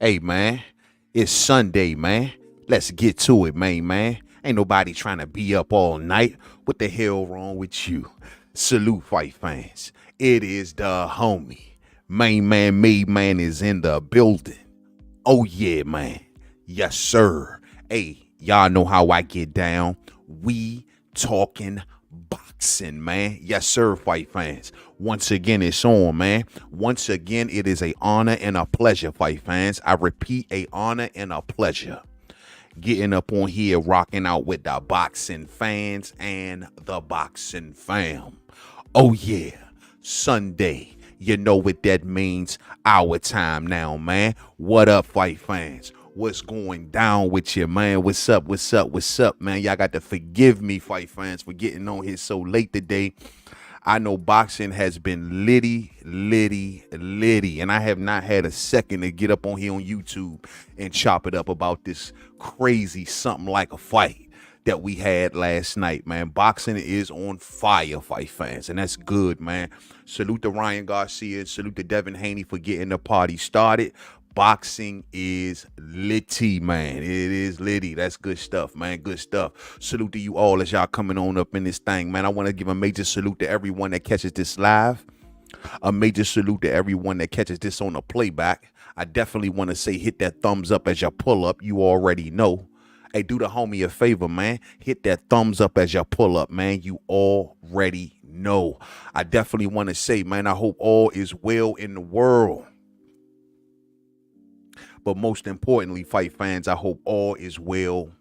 Hey, man, it's Sunday, man. Let's get to it, man. Ain't nobody trying to be up all night. What the hell wrong with you? Salute, fight fans. It is the homie. Mainman is in the building. Oh, yeah, man. Yes, sir. Hey, y'all know how I get down. We talking boxing, man. Yes, sir, fight fans. Once again, it's on, man. Once again, it is a honor and a pleasure, fight fans. I repeat, a honor and a pleasure. Getting up on here, rocking out with the boxing fans and the boxing fam. Oh, yeah. Sunday. You know what that means. Our time now, man. What up, fight fans? What's going down with you, man? What's up, man? Y'all got to forgive me, fight fans, for getting on here so late today. I know boxing has been litty, and I have not had a second to get up on here on YouTube and chop it up about this crazy something like a fight that we had last night, man. Boxing is on fire, fight fans, and that's good, man. Salute to Ryan Garcia, salute to Devin Haney for getting the party started. Boxing is litty, man. It is litty. That's good stuff, man. Good stuff. Salute to you all as y'all coming on up in this thing, man. I want to give a major salute to everyone that catches this live. A major salute to everyone that catches this on the playback. I definitely want to say hit that thumbs up as you pull up. You already know. Hey, do the homie a favor, man. Hit that thumbs up as you pull up, man. You already know. I definitely want to say, man, I hope all is well in the world. But most importantly, fight fans, I hope all is well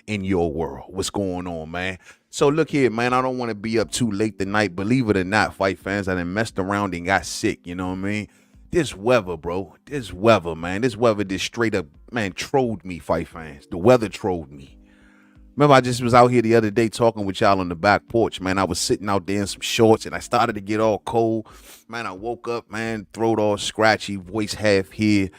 in your world. What's going on, man? So look here, man, I don't want to be up too late tonight. Believe it or not, fight fans, I done messed around and got sick, you know what I mean? This weather, bro, this weather, man, this weather just straight up, man, trolled me, fight fans. The weather trolled me. Remember, I just was out here the other day talking with y'all on the back porch, man. I was sitting out there in some shorts, and I started to get all cold. Man, I woke up, man, throat all scratchy, voice half here.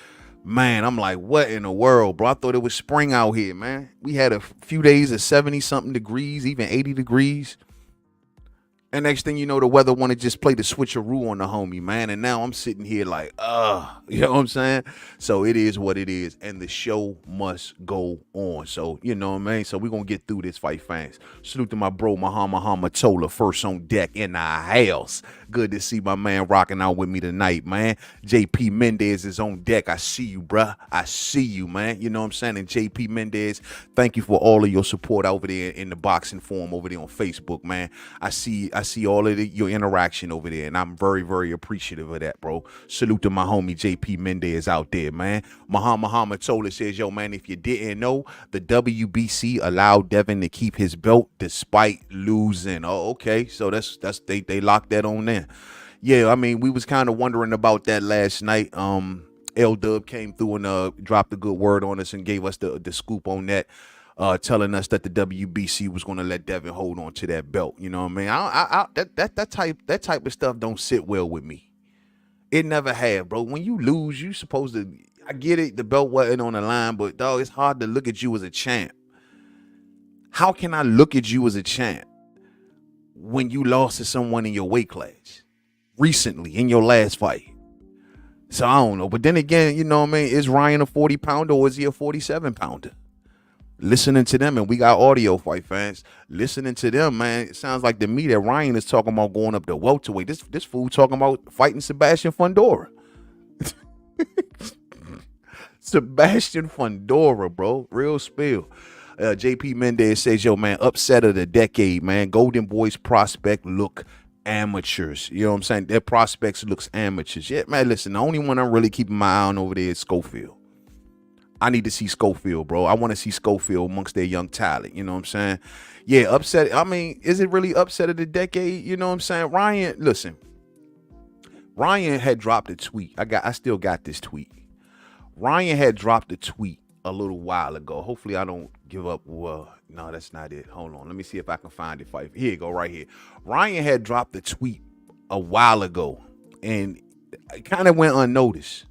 Man, I'm like, what in the world, bro? I thought it was spring out here, man. We had a few days of 70-something degrees, even 80 degrees. And next thing you know, the weather want to just play the switcheroo on the homie, man. And now I'm sitting here like, you know what I'm saying? So it is what it is. And the show must go on. So, you know what I mean? So we're going to get through this, fight fans. Salute to my bro, Muhammad Tola, first on deck in the house. Good to see my man rocking out with me tonight, man. JP Mendez is on deck. I see you, bruh. I see you, man. You know what I'm saying? And JP Mendez, thank you for all of your support over there in the boxing forum over there on Facebook, man. I see all of your interaction over there, and I'm very, very appreciative of that, bro. Salute to my homie JP Mendez out there, man. Muhammad Tola says, yo, man, if you didn't know, the WBC allowed Devin to keep his belt despite losing. Oh, okay. So they locked that on there. Yeah, I mean, we was kind of wondering about that last night. L-Dub came through and dropped a good word on us and gave us the scoop on that. Telling us that the WBC was going to let Devin hold on to that belt. You know what I mean? That type of stuff don't sit well with me. It never have, bro. When you lose, you supposed to. I get it. The belt wasn't on the line, but dog, it's hard to look at you as a champ. How can I look at you as a champ when you lost to someone in your weight class recently in your last fight? So I don't know. But then again, you know what I mean? Is Ryan a 40-pounder or is he a 47-pounder? Listening to them, and we got audio, fight fans. Listening to them, man, it sounds like to me that Ryan is talking about going up to welterweight. This fool talking about fighting Sebastian Fundora. Sebastian Fundora, bro. Real spill. JP Mendez says, yo, man, upset of the decade, man. Golden Boys prospect look amateurs. You know what I'm saying? Their prospects looks amateurs. Yeah, man, listen, the only one I'm really keeping my eye on over there is Schofield. I need to see Schofield, bro. I want to see Schofield amongst their young talent. You know what I'm saying? Yeah, upset. I mean, is it really upset of the decade? You know what I'm saying? Ryan, listen. Ryan had dropped a tweet. I still got this tweet. Ryan had dropped a tweet a little while ago. Hopefully I don't give up. Well, no, that's not it. Hold on. Let me see if I can find it. Here you go, right here. Ryan had dropped a tweet a while ago, and it kind of went unnoticed.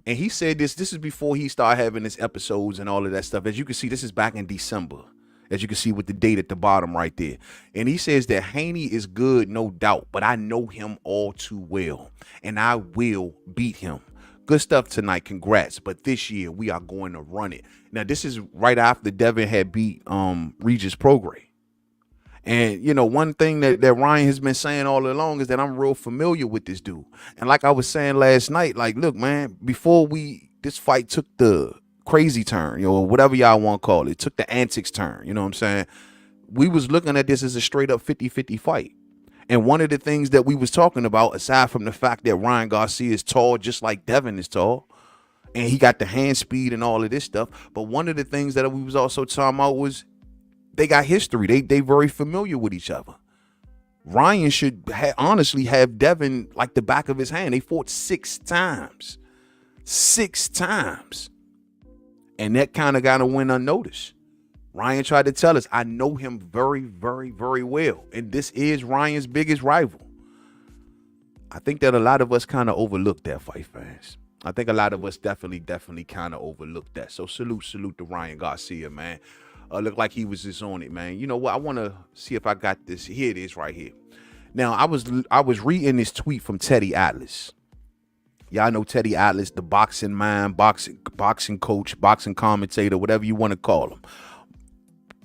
And he said this is before he started having his episodes and all of that stuff. As you can see, this is back in December. As you can see with the date at the bottom right there. And he says that Haney is good, no doubt, but I know him all too well. And I will beat him. Good stuff tonight. Congrats. But this year we are going to run it. Now, this is right after Devin had beat Regis Prograis. And, you know, one thing that Ryan has been saying all along is that I'm real familiar with this dude. And like I was saying last night, like, look, man, before this fight took the crazy turn, you know, whatever y'all want to call it, took the antics turn, you know what I'm saying? We was looking at this as a straight up 50-50 fight. And one of the things that we was talking about, aside from the fact that Ryan Garcia is tall, just like Devin is tall, and he got the hand speed and all of this stuff. But one of the things that we was also talking about was they got history. They very familiar with each other. Ryan should honestly have Devin like the back of his hand. They fought 6 times. 6 times. And that kind of got to went unnoticed. Ryan tried to tell us, I know him very, very, very well. And this is Ryan's biggest rival. I think that a lot of us kind of overlooked that, fight fans. I think a lot of us definitely kind of overlooked that. So salute to Ryan Garcia, man. Looked like he was just on it, man. You know what? I want to see if I got this. Here it is right here. Now, I was reading this tweet from Teddy Atlas. Y'all know Teddy Atlas, the boxing mind, boxing coach, boxing commentator, whatever you want to call him.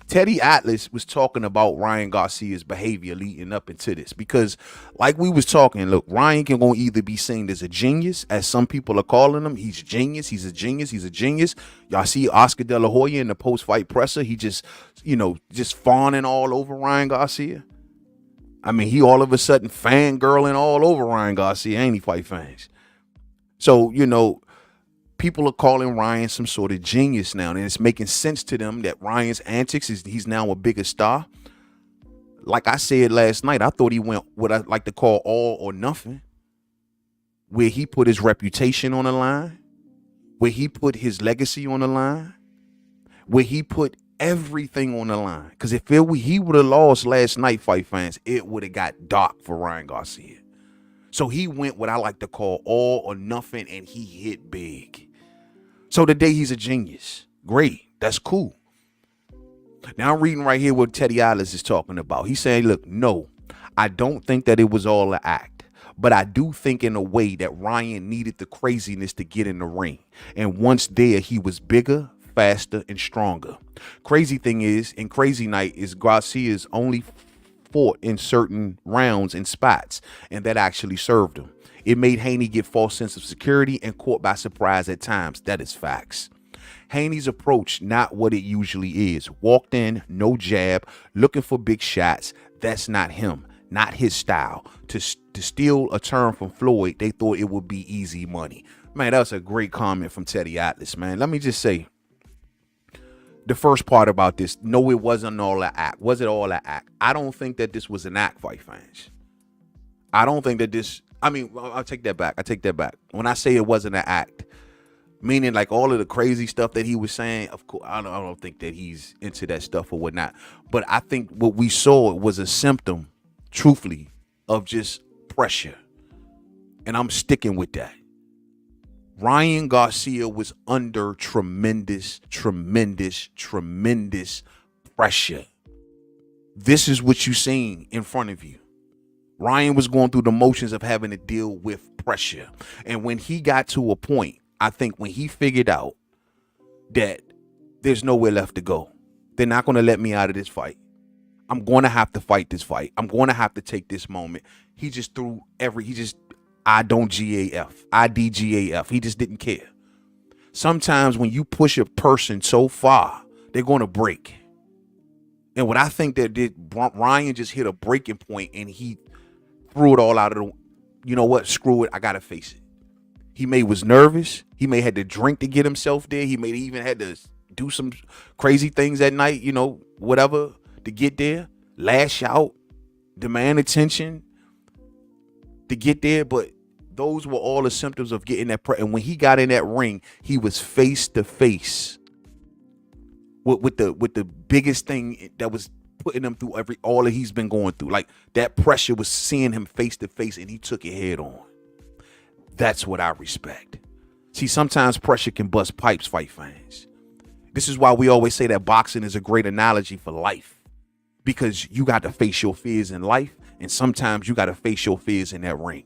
Teddy Atlas was talking about Ryan Garcia's behavior leading up into this because, like we was talking, look, Ryan can go either be seen as a genius, as some people are calling him. He's a genius. He's a genius. He's a genius. Y'all see Oscar De La Hoya in the post-fight presser. He just, you know, just fawning all over Ryan Garcia. I mean, he all of a sudden fangirling all over Ryan Garcia, ain't he, fight fans? So, you know, people are calling Ryan some sort of genius now, and it's making sense to them that Ryan's antics he's now a bigger star. Like I said last night, I thought he went what I like to call all or nothing, where he put his reputation on the line, where he put his legacy on the line, where he put everything on the line. Because if he would have lost last night, fight fans, it would have got dark for Ryan Garcia. So he went what I like to call all or nothing, and he hit big. So today he's a genius. Great. That's cool. Now I'm reading right here what Teddy Atlas is talking about. He's saying, look, no, I don't think that it was all an act. But I do think in a way that Ryan needed the craziness to get in the ring. And once there, he was bigger, faster, and stronger. Crazy thing is, in Crazy Night, is Garcia's only fought in certain rounds and spots. And that actually served him. It made Haney get false sense of security and caught by surprise at times. That is facts. Haney's approach, not what it usually is. Walked in, no jab, looking for big shots. That's not him, not his style. To steal a turn from Floyd, they thought it would be easy money. Man, that was a great comment from Teddy Atlas, man. Let me just say, the first part about this, no, it wasn't all an act. Was it all an act? I don't think that this was an act, fight fans. I don't think that this... I mean, I'll take that back. I take that back. When I say it wasn't an act, meaning like all of the crazy stuff that he was saying, of course, I don't think that he's into that stuff or whatnot. But I think what we saw was a symptom, truthfully, of just pressure. And I'm sticking with that. Ryan Garcia was under tremendous pressure. This is what you're seeing in front of you. Ryan was going through the motions of having to deal with pressure. And when he got to a point, I think when he figured out that there's nowhere left to go, they're not going to let me out of this fight. I'm going to have to fight this fight. I'm going to have to take this moment. He just threw I don't GAF, IDGAF. He just didn't care. Sometimes when you push a person so far, they're going to break. And what I think that Ryan just hit a breaking point and he threw it all out of the, you know what, screw it, I gotta face it. He was nervous. He may had to drink to get himself there. He may even had to do some crazy things at night, you know, whatever, to get there. Lash out, demand attention to get there. But those were all the symptoms of getting that and when he got in that ring, he was face to face with the biggest thing that was putting him through all that he's been going through. Like that pressure was seeing him face to face and he took it head on. That's what I respect. See, sometimes pressure can bust pipes, fight fans. This is why we always say that boxing is a great analogy for life, because you got to face your fears in life. And sometimes you got to face your fears in that ring.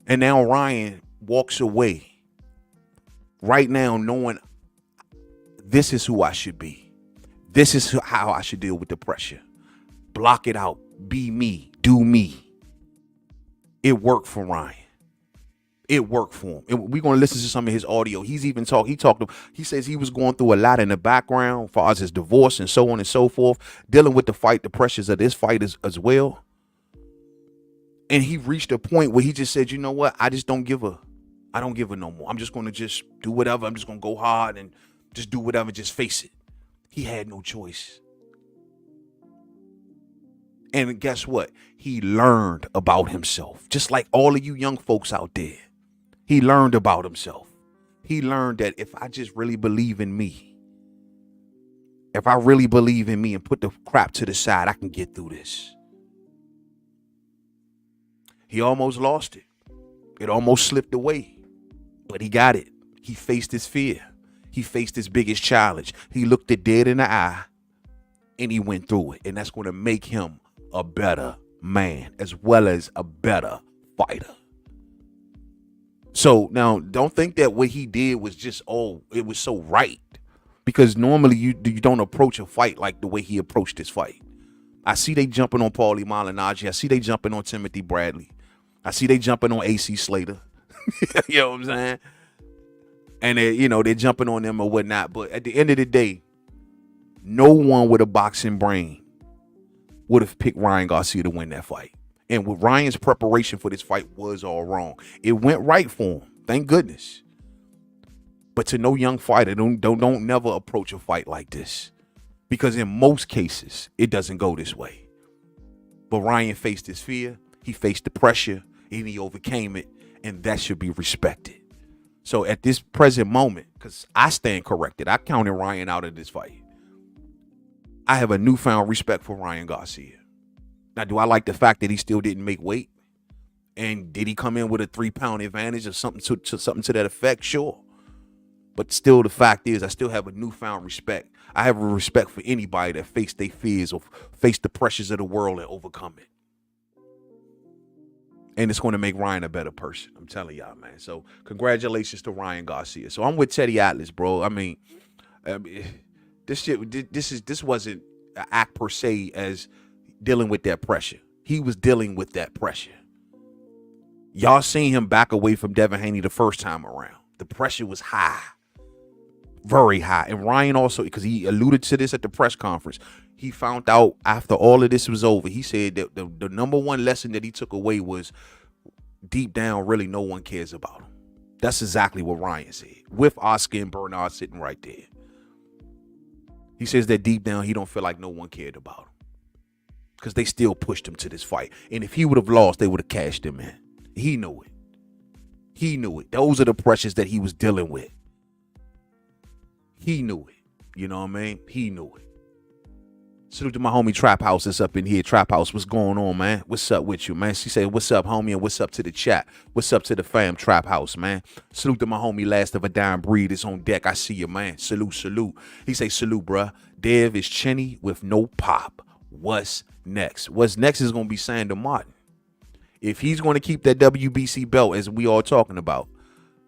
And now Ryan walks away right now knowing this is who I should be. This is how I should deal with the pressure. Block it out. Be me. Do me. It worked for Ryan. It worked for him. We're going to listen to some of his audio. He's even he says he was going through a lot in the background as far as his divorce and so on and so forth, dealing with the pressures of this fight as well. And he reached a point where he just said, you know what? I don't give a no more. I'm just going to just do whatever. I'm just going to go hard and just do whatever. Just face it. He had no choice. And guess what? He learned about himself. Just like all of you young folks out there. He learned about himself. He learned that if I just really believe in me, if I really believe in me and put the crap to the side, I can get through this. He almost lost it. It almost slipped away, but he got it. He faced his fear. He faced his biggest challenge. He looked it dead in the eye and he went through it. And that's going to make him a better man as well as a better fighter. So now don't think that what he did was just, it was so right, because normally you don't approach a fight like the way he approached this fight. I see they jumping on Paulie Malignaggi. I see they jumping on Timothy Bradley. I see they jumping on AC Slater. You know what I'm saying? And they're jumping on them or whatnot. But at the end of the day, no one with a boxing brain would have picked Ryan Garcia to win that fight. And with Ryan's preparation for this fight was all wrong. It went right for him. Thank goodness. But to no young fighter, don't never approach a fight like this. Because in most cases, it doesn't go this way. But Ryan faced his fear. He faced the pressure. And he overcame it. And that should be respected. So at this present moment, because I stand corrected, I counted Ryan out of this fight. I have a newfound respect for Ryan Garcia. Now, do I like the fact that he still didn't make weight? And did he come in with a 3-pound advantage or something to that effect? Sure. But still, the fact is, I still have a newfound respect. I have a respect for anybody that faced their fears or faced the pressures of the world and overcome it. And it's going to make Ryan a better person. I'm telling y'all, man. So congratulations to Ryan Garcia. So I'm with Teddy Atlas, bro. I mean, this wasn't an act per se as dealing with that pressure. He was dealing with that pressure. Y'all seen him back away from Devin Haney the first time around. The pressure was high. Very high. And Ryan also, because he alluded to this at the press conference, he found out after all of this was over, he said that the number one lesson that he took away was deep down, really no one cares about him. That's exactly what Ryan said, with Oscar and Bernard sitting right there. He says that deep down, he don't feel like no one cared about him because they still pushed him to this fight. And if he would have lost, they would have cashed him in. He knew it. He knew it. Those are the pressures that he was dealing with. He knew it. You know what I mean? He knew it. Salute to my homie Trap House that's up in here. Trap House, what's going on, man? What's up with you, man? She said, what's up, homie? And what's up to the chat? What's up to the fam, Trap House, man? Salute to my homie Last of a Dying Breed. It's on deck. I see you, man. Salute, salute. He say, salute, bruh. Dev is chinny with no pop. What's next? What's next is going to be Sander Martin. If he's going to keep that WBC belt, as we all talking about,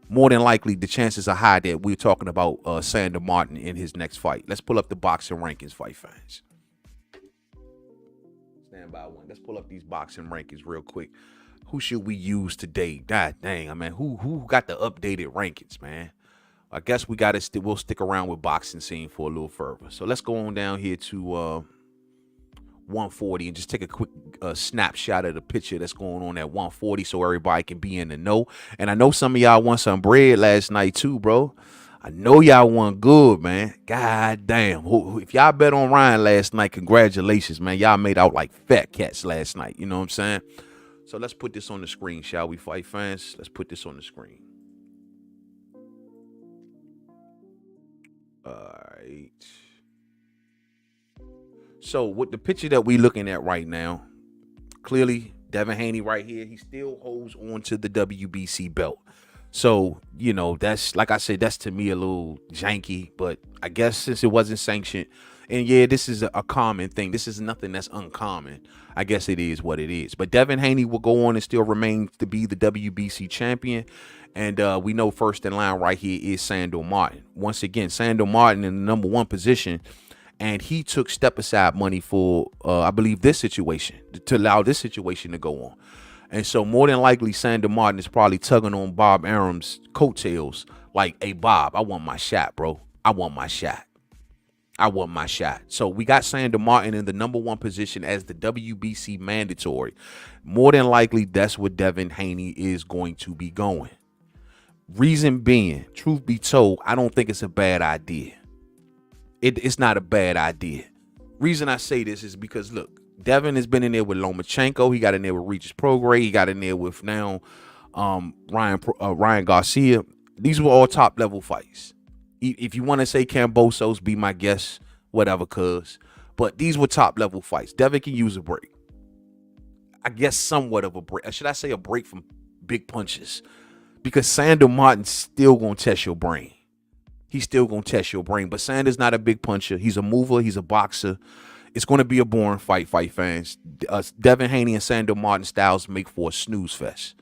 more than likely the chances are high that we're talking about Sander Martin in his next fight. Let's pull up the boxing rankings, fight fans. Stand by one. Let's pull up these boxing rankings real quick. Who should we use today? God dang, I mean, who got the updated rankings, man? I guess we got to we'll stick around with boxing scene for a little further. So let's go on down here to 140 and just take a quick snapshot of the picture that's going on at 140 so everybody can be in the know. And I know some of y'all won some bread last night too, bro. I know y'all won good, man. God damn. If y'all bet on Ryan last night, congratulations, man. Y'all made out like fat cats last night. You know what I'm saying? So let's put this on the screen, shall we, fight fans? Let's put this on the screen. All right. So with the picture that we looking at right now, clearly Devin Haney right here, he still holds on to the WBC belt. So, that's, like I said, that's to me a little janky, but I guess since it wasn't sanctioned, And yeah, this is a common thing. This is nothing that's uncommon. I guess it is what it is. But Devin Haney will go on and still remain to be the WBC champion. And we know first in line right here is Sandor Martin. Once again, Sandor Martin in the number one position. And he took step aside money for, I believe, this situation, to allow this situation to go on. And so more than likely, Sandor Martin is probably tugging on Bob Arum's coattails like, hey, Bob, I want my shot, bro. I want my shot. I want my shot. So we got Sandor Martin in the number one position as the WBC mandatory. More than likely, that's where Devin Haney is going to be going. Reason being, truth be told, I don't think it's a bad idea. It's not a bad idea. Reason I say this is because, look, Devin has been in there with Lomachenko. He got in there with Regis Prograis. He got in there with now Ryan Garcia. These were all top-level fights. If you want to say Kambosos, be my guest, whatever, cuz. But these were top-level fights. Devin can use a break. I guess somewhat of a break. Should I say a break from big punches? Because Sandor Martin's still going to test your brain. He's still going to test your brain. But Sandor's not a big puncher. He's a mover. He's a boxer. It's going to be a boring fight fans. Devin Haney and Sandor Martin styles make for a snooze fest.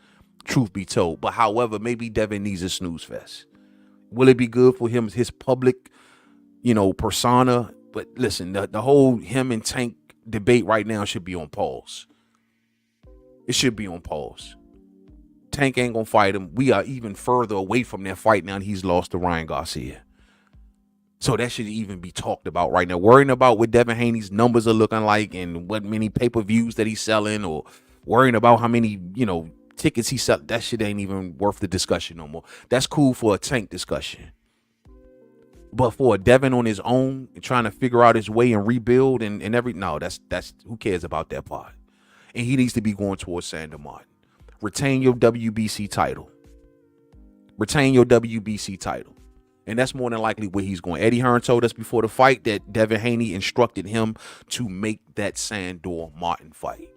Truth be told. But however, maybe Devin needs a snooze fest. Will it be good for him, his public, persona? But listen, the whole him and Tank debate right now should be on pause. It should be on pause. Tank ain't gonna fight him. We are even further away from that fight now. He's lost to Ryan Garcia. So that should even be talked about right now. Worrying about what Devin Haney's numbers are looking like and what many pay-per-views that he's selling, or worrying about how many, tickets he sell. That shit ain't even worth the discussion no more. That's cool for a Tank discussion. But for a Devin on his own and trying to figure out his way and rebuild that's who cares about that part? And he needs to be going towards Sandor Martin. Retain your WBC title. Retain your WBC title. And that's more than likely where he's going. Eddie Hearn told us before the fight that Devin Haney instructed him to make that Sandor Martin fight.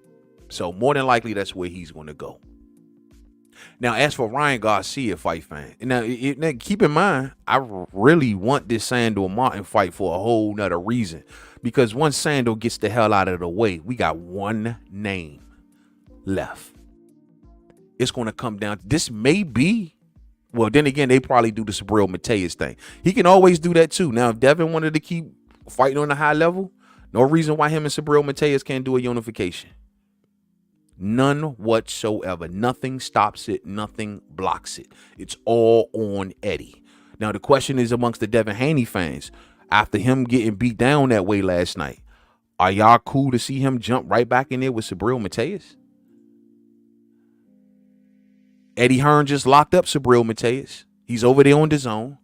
So more than likely that's where he's going to go. Now, as for Ryan Garcia fight fan, now keep in mind, I really want this Sandor Martin fight for a whole nother reason. Because once Sandor gets the hell out of the way, we got one name left. It's going to come down. This may be, well, then again, they probably do the Subriel Mateus thing. He can always do that too. Now, if Devin wanted to keep fighting on a high level, no reason why him and Subriel Mateus can't do a unification. None whatsoever. Nothing stops it. Nothing blocks it. It's all on Eddie. Now, the question is amongst the Devin Haney fans, after him getting beat down that way last night, are y'all cool to see him jump right back in there with Subriel Mateus? Eddie Hearn just locked up Subriel Mateus. He's over there on the zone.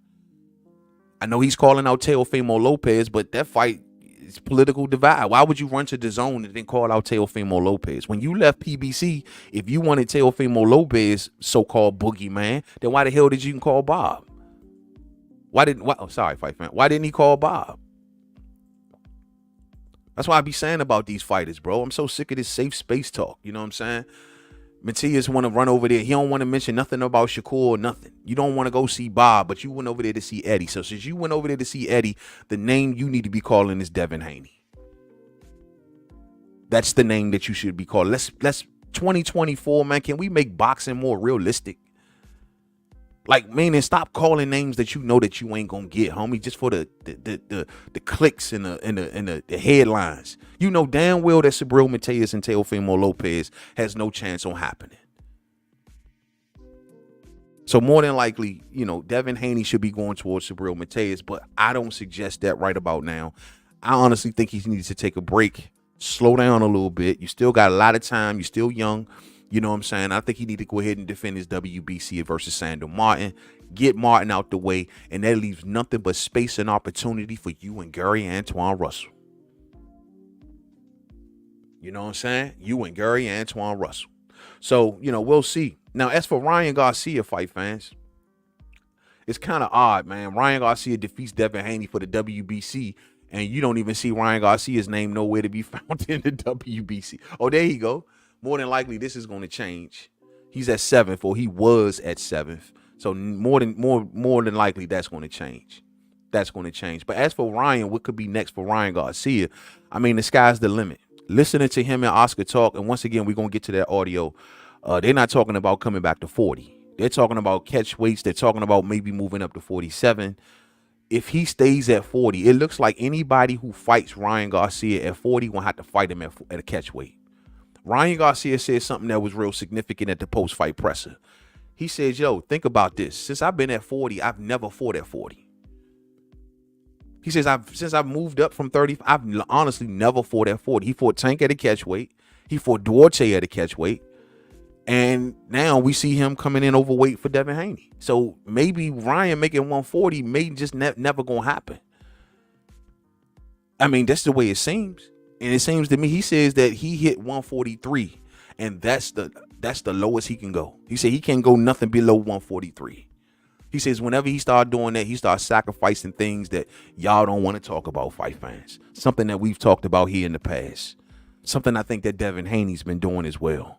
I know he's calling out Teofimo Lopez, but that fight is political divide. Why would you run to the zone and then call out Teofimo Lopez? When you left PBC, if you wanted Teofimo Lopez, so-called boogeyman, then why the hell did you call Bob? Why didn't he call Bob? That's why I be saying about these fighters, bro. I'm so sick of this safe space talk. You know what I'm saying? Matias want to run over there. He don't want to mention nothing about Shakur or nothing. You don't want to go see Bob, but you went over there to see Eddie. So since you went over there to see Eddie, the name you need to be calling is Devin Haney. That's the name that you should be calling. Let's 2024, man. Can we make boxing more realistic? Like, man, and stop calling names that you know that you ain't gonna get, homie, just for the clicks and the headlines. You know damn well that Subriel Mateus and Teofimo Lopez has no chance on happening. So more than likely, Devin Haney should be going towards Subriel Mateus, but I don't suggest that right about now. I honestly think he needs to take a break, slow down a little bit. You still got a lot of time. You're still young. You know what I'm saying? I think he need to go ahead and defend his WBC versus Sandor Martin. Get Martin out the way, and that leaves nothing but space and opportunity for you and Gary Antoine Russell. You know what I'm saying? You and Gary Antoine Russell. So, we'll see. Now, as for Ryan Garcia fight fans, it's kind of odd, man. Ryan Garcia defeats Devin Haney for the WBC, and you don't even see Ryan Garcia's name nowhere to be found in the WBC. Oh, there you go. More than likely, this is going to change. He's at 7th, or he was at 7th. So more than likely, that's going to change. that's going to change. But as for Ryan, what could be next for Ryan Garcia? I mean, the sky's the limit. Listening to him and Oscar talk, and once again, we're going to get to that audio. They're not talking about coming back to 40. They're talking about catch weights. They're talking about maybe moving up to 47. If he stays at 40, it looks like anybody who fights Ryan Garcia at 40 will have to fight him at a catch weight. Ryan Garcia said something that was real significant at the post-fight presser. He says, yo, think about this. Since I've been at 40, I've never fought at 40. He says, since I've moved up from 30, I've honestly never fought at 40. He fought Tank at a catch weight. He fought Duarte at a catch weight. And now we see him coming in overweight for Devin Haney. So maybe Ryan making 140 may just never going to happen. I mean, that's the way it seems. And it seems to me, he says that he hit 143. And that's the lowest he can go. He said he can't go nothing below 143. He says whenever he started doing that, he started sacrificing things that y'all don't want to talk about, fight fans. Something that we've talked about here in the past. Something I think that Devin Haney's been doing as well.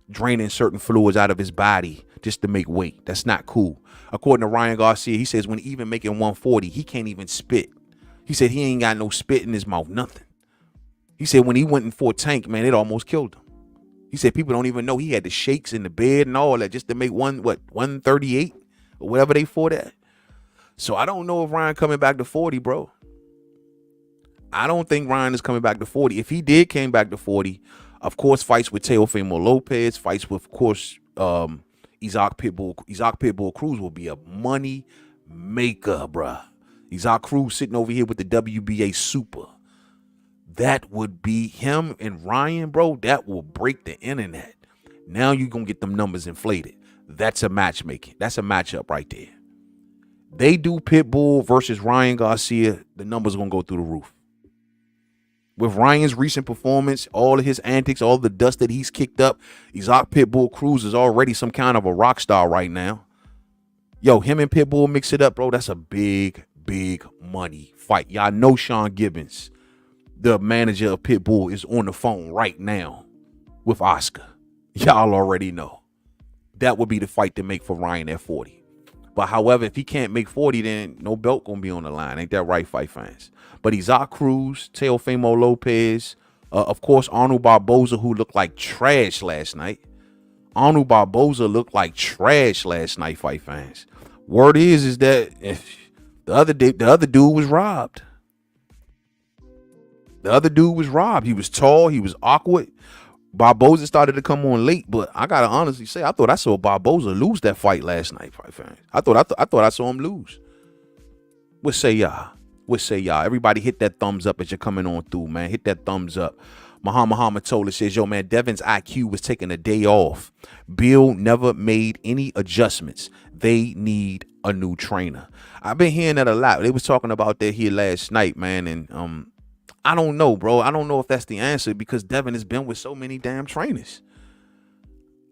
Draining certain fluids out of his body just to make weight. That's not cool. According to Ryan Garcia, he says when even making 140, he can't even spit. He said he ain't got no spit in his mouth, nothing. He said when he went in for Tank, man, it almost killed him. He said people don't even know he had the shakes in the bed and all that just to make 138 or whatever they fought at. So I don't know if Ryan coming back to 40, bro. I don't think Ryan is coming back to 40. If he came back to 40, of course, fights with Teofimo Lopez, fights with, of course, Isaac Pitbull Cruz will be a money maker, bruh. Isaac Cruz sitting over here with the WBA Super. That would be him and Ryan, bro. That will break the internet. Now you're going to get them numbers inflated. That's a matchmaking. That's a matchup right there. They do Pitbull versus Ryan Garcia. The numbers are going to go through the roof. With Ryan's recent performance, all of his antics, all the dust that he's kicked up, Isaac Pitbull Cruz is already some kind of a rock star right now. Yo, him and Pitbull mix it up, bro. That's a big, big money fight. Y'all know Sean Gibbons, the manager of Pitbull, is on the phone right now with Oscar. Y'all already know. That would be the fight to make for Ryan at 40. But however, if he can't make 40, then no belt gonna be on the line. Ain't that right, fight fans? But Isaac Cruz, Teofimo Lopez, of course, Arnold Barboza, who looked like trash last night. Arnold Barboza looked like trash last night, fight fans. Word is that if the other dude was robbed. The other dude was robbed. He was tall. He was awkward. Barboza started to come on late, but I gotta honestly say, I thought I saw Barboza lose that fight last night, fight fans. I thought I saw him lose. What say y'all? What say y'all? Everybody hit that thumbs up as you're coming on through, man. Hit that thumbs up. Muhammad Hamatola says, yo, man, Devin's IQ was taking a day off. Bill never made any adjustments. They need a new trainer. I've been hearing that a lot. They was talking about that here last night, man, and I don't know, bro. I don't know if that's the answer because Devin has been with so many damn trainers.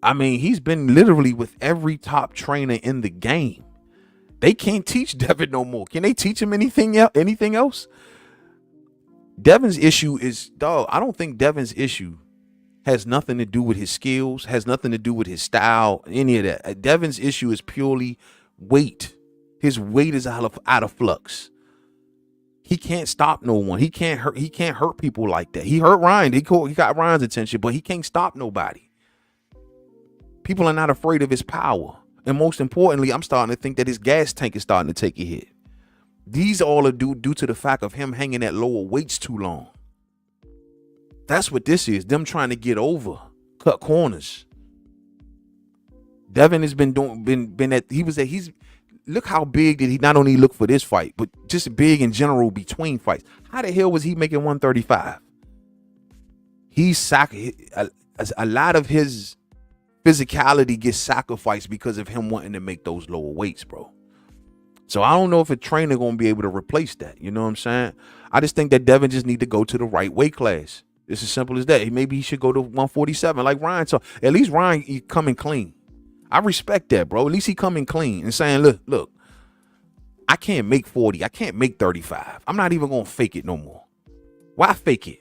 I mean, he's been literally with every top trainer in the game. They can't teach Devin no more. Can they teach him anything else? Devin's issue is, dog, I don't think Devin's issue has nothing to do with his skills, has nothing to do with his style, any of that. Devin's issue is purely weight. His weight is out of flux. He can't stop no one. He can't hurt people like that. He hurt Ryan. He got Ryan's attention, but he can't stop nobody. People are not afraid of his power. And most importantly, I'm starting to think that his gas tank is starting to take a hit. These all are due to the fact of him hanging at lower weights too long. That's what this is. Them trying to get over, cut corners. Devin has look how big did he not only look for this fight, but just big in general between fights. How the hell was he making 135? A lot of his physicality gets sacrificed because of him wanting to make those lower weights, bro. So I don't know if a trainer gonna be able to replace that. You know what I'm saying? I just think that Devin just need to go to the right weight class. It's as simple as that. Maybe he should go to 147 like Ryan. So at least Ryan, he coming clean. I respect that, bro. At least he coming clean and saying, look, I can't make 40. I can't make 35. I'm not even gonna fake it no more. Why fake it?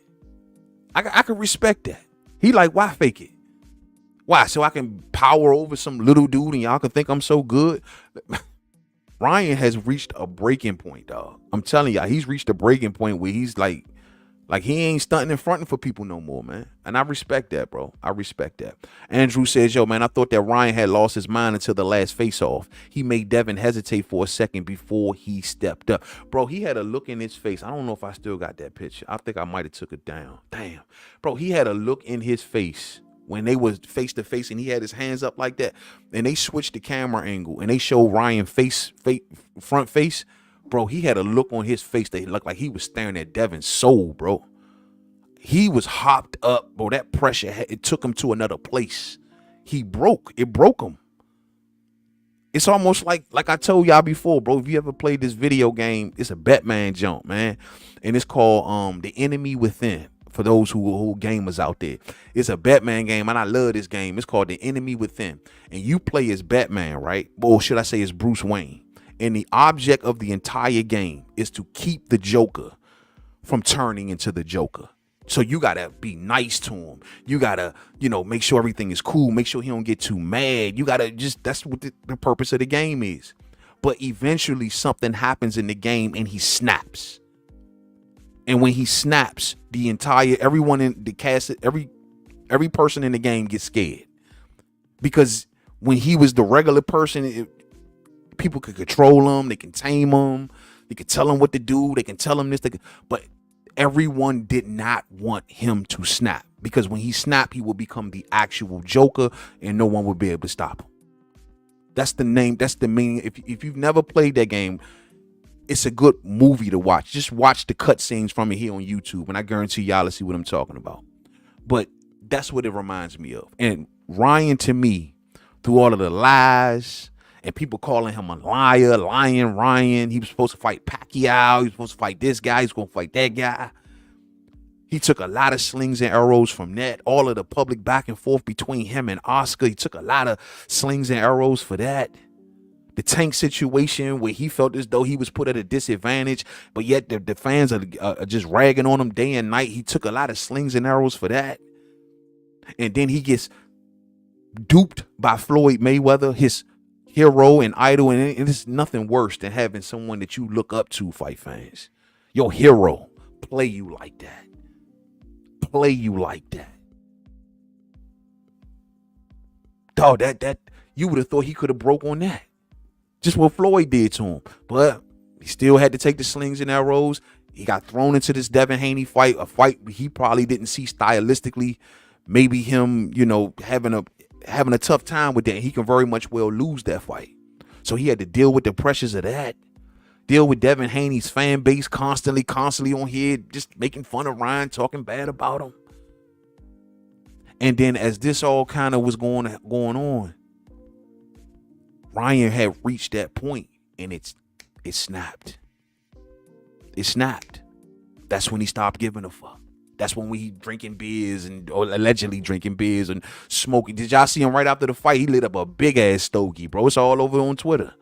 I can respect that. He like, why fake it? Why? So I can power over some little dude and y'all can think I'm so good? Ryan has reached a breaking point, dog. I'm telling y'all, he's reached a breaking point where he's like he ain't stunting and fronting for people no more, man. And I respect that, bro. I respect that. Andrew says, yo, man, I thought that Ryan had lost his mind until the last face-off. He made Devin hesitate for a second before he stepped up. Bro, he had a look in his face. I don't know if I still got that picture. I think I might have took it down. Damn. Bro, he had a look in his face when they was face to face and he had his hands up like that. And they switched the camera angle and they showed Ryan front face. Bro, he had a look on his face that looked like he was staring at Devin's soul, bro. He was hopped up, bro. That pressure, it took him to another place. It broke him. It's almost like I told y'all before, bro. If you ever played this video game, it's a Batman jump, man. And it's called The Enemy Within. For those who gamers out there, it's a Batman game, and I love this game. It's called The Enemy Within. And you play as Batman, right? Or should I say as Bruce Wayne? And the object of the entire game is to keep the Joker from turning into the Joker. So you got to be nice to him. You got to, make sure everything is cool. Make sure he don't get too mad. You got to that's what the purpose of the game is. But eventually something happens in the game and he snaps. And when he snaps, everyone in the cast, every person in the game gets scared. Because when he was the regular person, people could control him, they can tame him, they can tell him what to do, they can tell him this, but everyone did not want him to snap, because when he snapped, he would become the actual Joker and no one would be able to stop him. That's the name, that's the meaning. If you've never played that game, it's a good movie to watch. Just watch the cutscenes from it here on YouTube, and I guarantee y'all will see what I'm talking about. But that's what it reminds me of. And Ryan, to me, through all of the lies, and people calling him a liar, lying Ryan. He was supposed to fight Pacquiao. He was supposed to fight this guy. He's going to fight that guy. He took a lot of slings and arrows from that. All of the public back and forth between him and Oscar. He took a lot of slings and arrows for that. The Tank situation where he felt as though he was put at a disadvantage, but yet the fans are just ragging on him day and night. He took a lot of slings and arrows for that. And then he gets duped by Floyd Mayweather, his hero and idol, and it's nothing worse than having someone that you look up to, fight fans. Your hero play you like that. Dog, that you would have thought he could have broke on that. Just what Floyd did to him. But he still had to take the slings and arrows. He got thrown into this Devin Haney fight, a fight he probably didn't see stylistically. Maybe him, having a tough time with that. He can very much well lose that fight. So he had to deal with the pressures of that. Deal with Devin Haney's fan base constantly on here, just making fun of Ryan, talking bad about him. And then as this all kind of was going on, Ryan had reached that point and it snapped. It snapped. That's when he stopped giving a fuck. That's when we drinking beers or allegedly drinking beers and smoking. Did y'all see him right after the fight? He lit up a big ass stogie, bro. It's all over on Twitter.